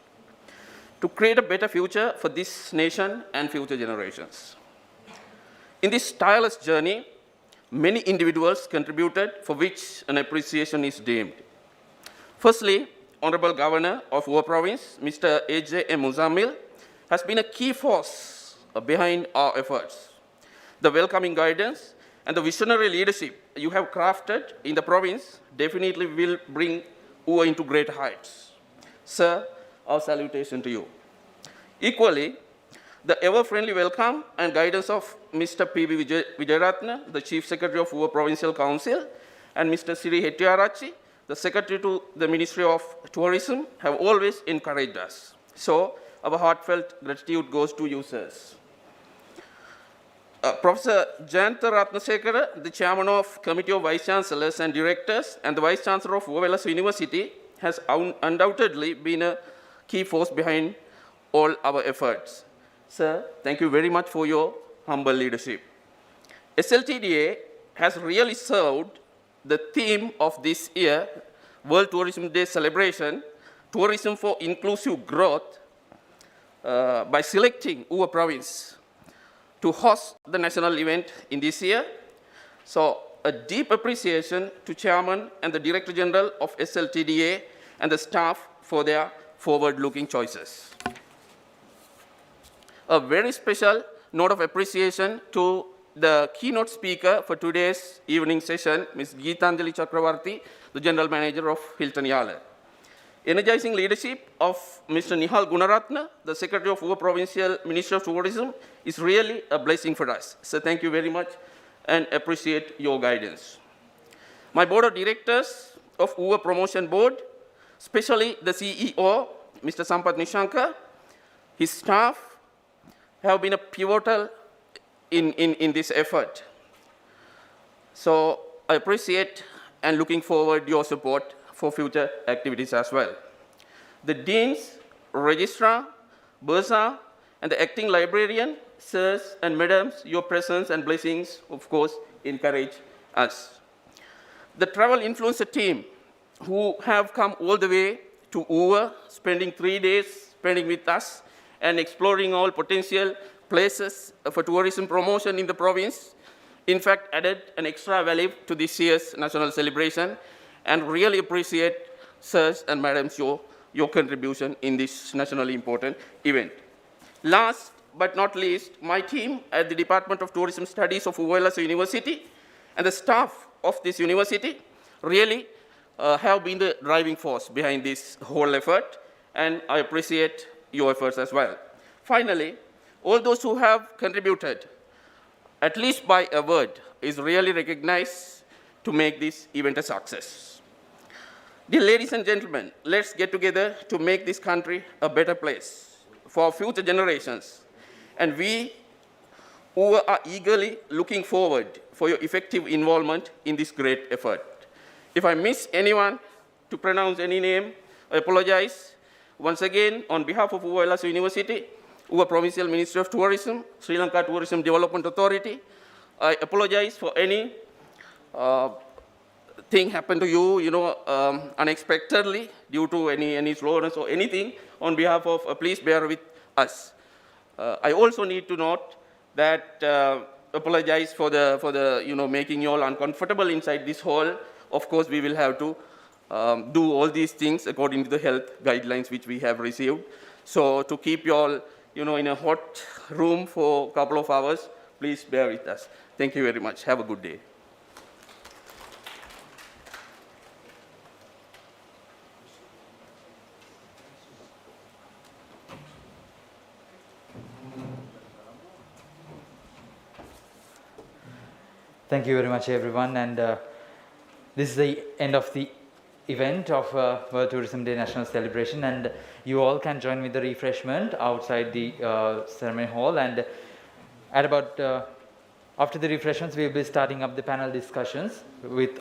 to create a better future for this nation and future generations. In this tireless journey, many individuals contributed for which an appreciation is deemed. Firstly, Honorable Governor of Uva Province, Mr. A.J.M. Muzammil, has been a key force behind our efforts. The welcoming guidance and the visionary leadership you have crafted in the province definitely will bring Uva into great heights. Sir, our salutation to you. Equally, the ever-friendly welcome and guidance of Mr. P.B. Wijayaratne, the Chief Secretary of Uva Provincial Council, and Mr. Siri Hettiarachchi, the Secretary to the Ministry of Tourism, have always encouraged us. So, our heartfelt gratitude goes to you, sirs. Professor Jayantha Ratnasekara, the Chairman of Committee of Vice Chancellors and Directors and the Vice Chancellor of Uva Wellasssa University, has undoubtedly been a key force behind all our efforts. Sir, thank you very much for your humble leadership. SLTDA has really served the theme of this year, World Tourism Day celebration, Tourism for Inclusive Growth, by selecting Uva Province to host the national event in this year. So, a deep appreciation to Chairman and the Director General of SLTDA and the staff for their forward-looking choices. A very special note of appreciation to the keynote speaker for today's evening session, Ms. Geethanjali Chakravarti, the General Manager of Hilton Yala. Energizing leadership of Mr. Nihal Gunaratne, the Secretary of Uva Provincial Ministry of Tourism, is really a blessing for us. So thank you very much and appreciate your guidance. My Board of Directors of Uva Promotion Board, especially the CEO, Mr. Sampath Nishankar, his staff have been a pivotal in this effort. So I appreciate and looking forward your support for future activities as well. The Deans, Registrar, Bursar, and the Acting Librarian, sirs and madams, your presence and blessings, of course, encourage us. The travel influencer team, who have come all the way to Uva, spending 3 days with us, and exploring all potential places for tourism promotion in the province, in fact, added an extra value to this year's national celebration, and really appreciate, sirs and madams, your contribution in this nationally important event. Last but not least, my team at the Department of Tourism Studies of Uva Wellasssa University and the staff of this university really have been the driving force behind this whole effort, and I appreciate your efforts as well. Finally, all those who have contributed, at least by a word, is really recognized to make this event a success. Dear ladies and gentlemen, let's get together to make this country a better place for future generations. And we who are eagerly looking forward for your effective involvement in this great effort. If I miss anyone to pronounce any name, I apologize. Once again, on behalf of Uva Wellasssa University, Uva Provincial Ministry of Tourism, Sri Lanka Tourism Development Authority, I apologize for any thing happened to you, unexpectedly due to any slowness or anything. On behalf of, please bear with us. I also need to note that apologize for the making you all uncomfortable inside this hall. Of course, we will have to do all these things according to the health guidelines which we have received. So to keep you all, in a hot room for a couple of hours, please bear with us. Thank you very much. Have a good day.
Thank you very much, everyone. And this is the end of the event of World Tourism Day National Celebration. And you all can join with the refreshment outside the ceremony hall. And at about after the refreshments, we will be starting up the panel discussions with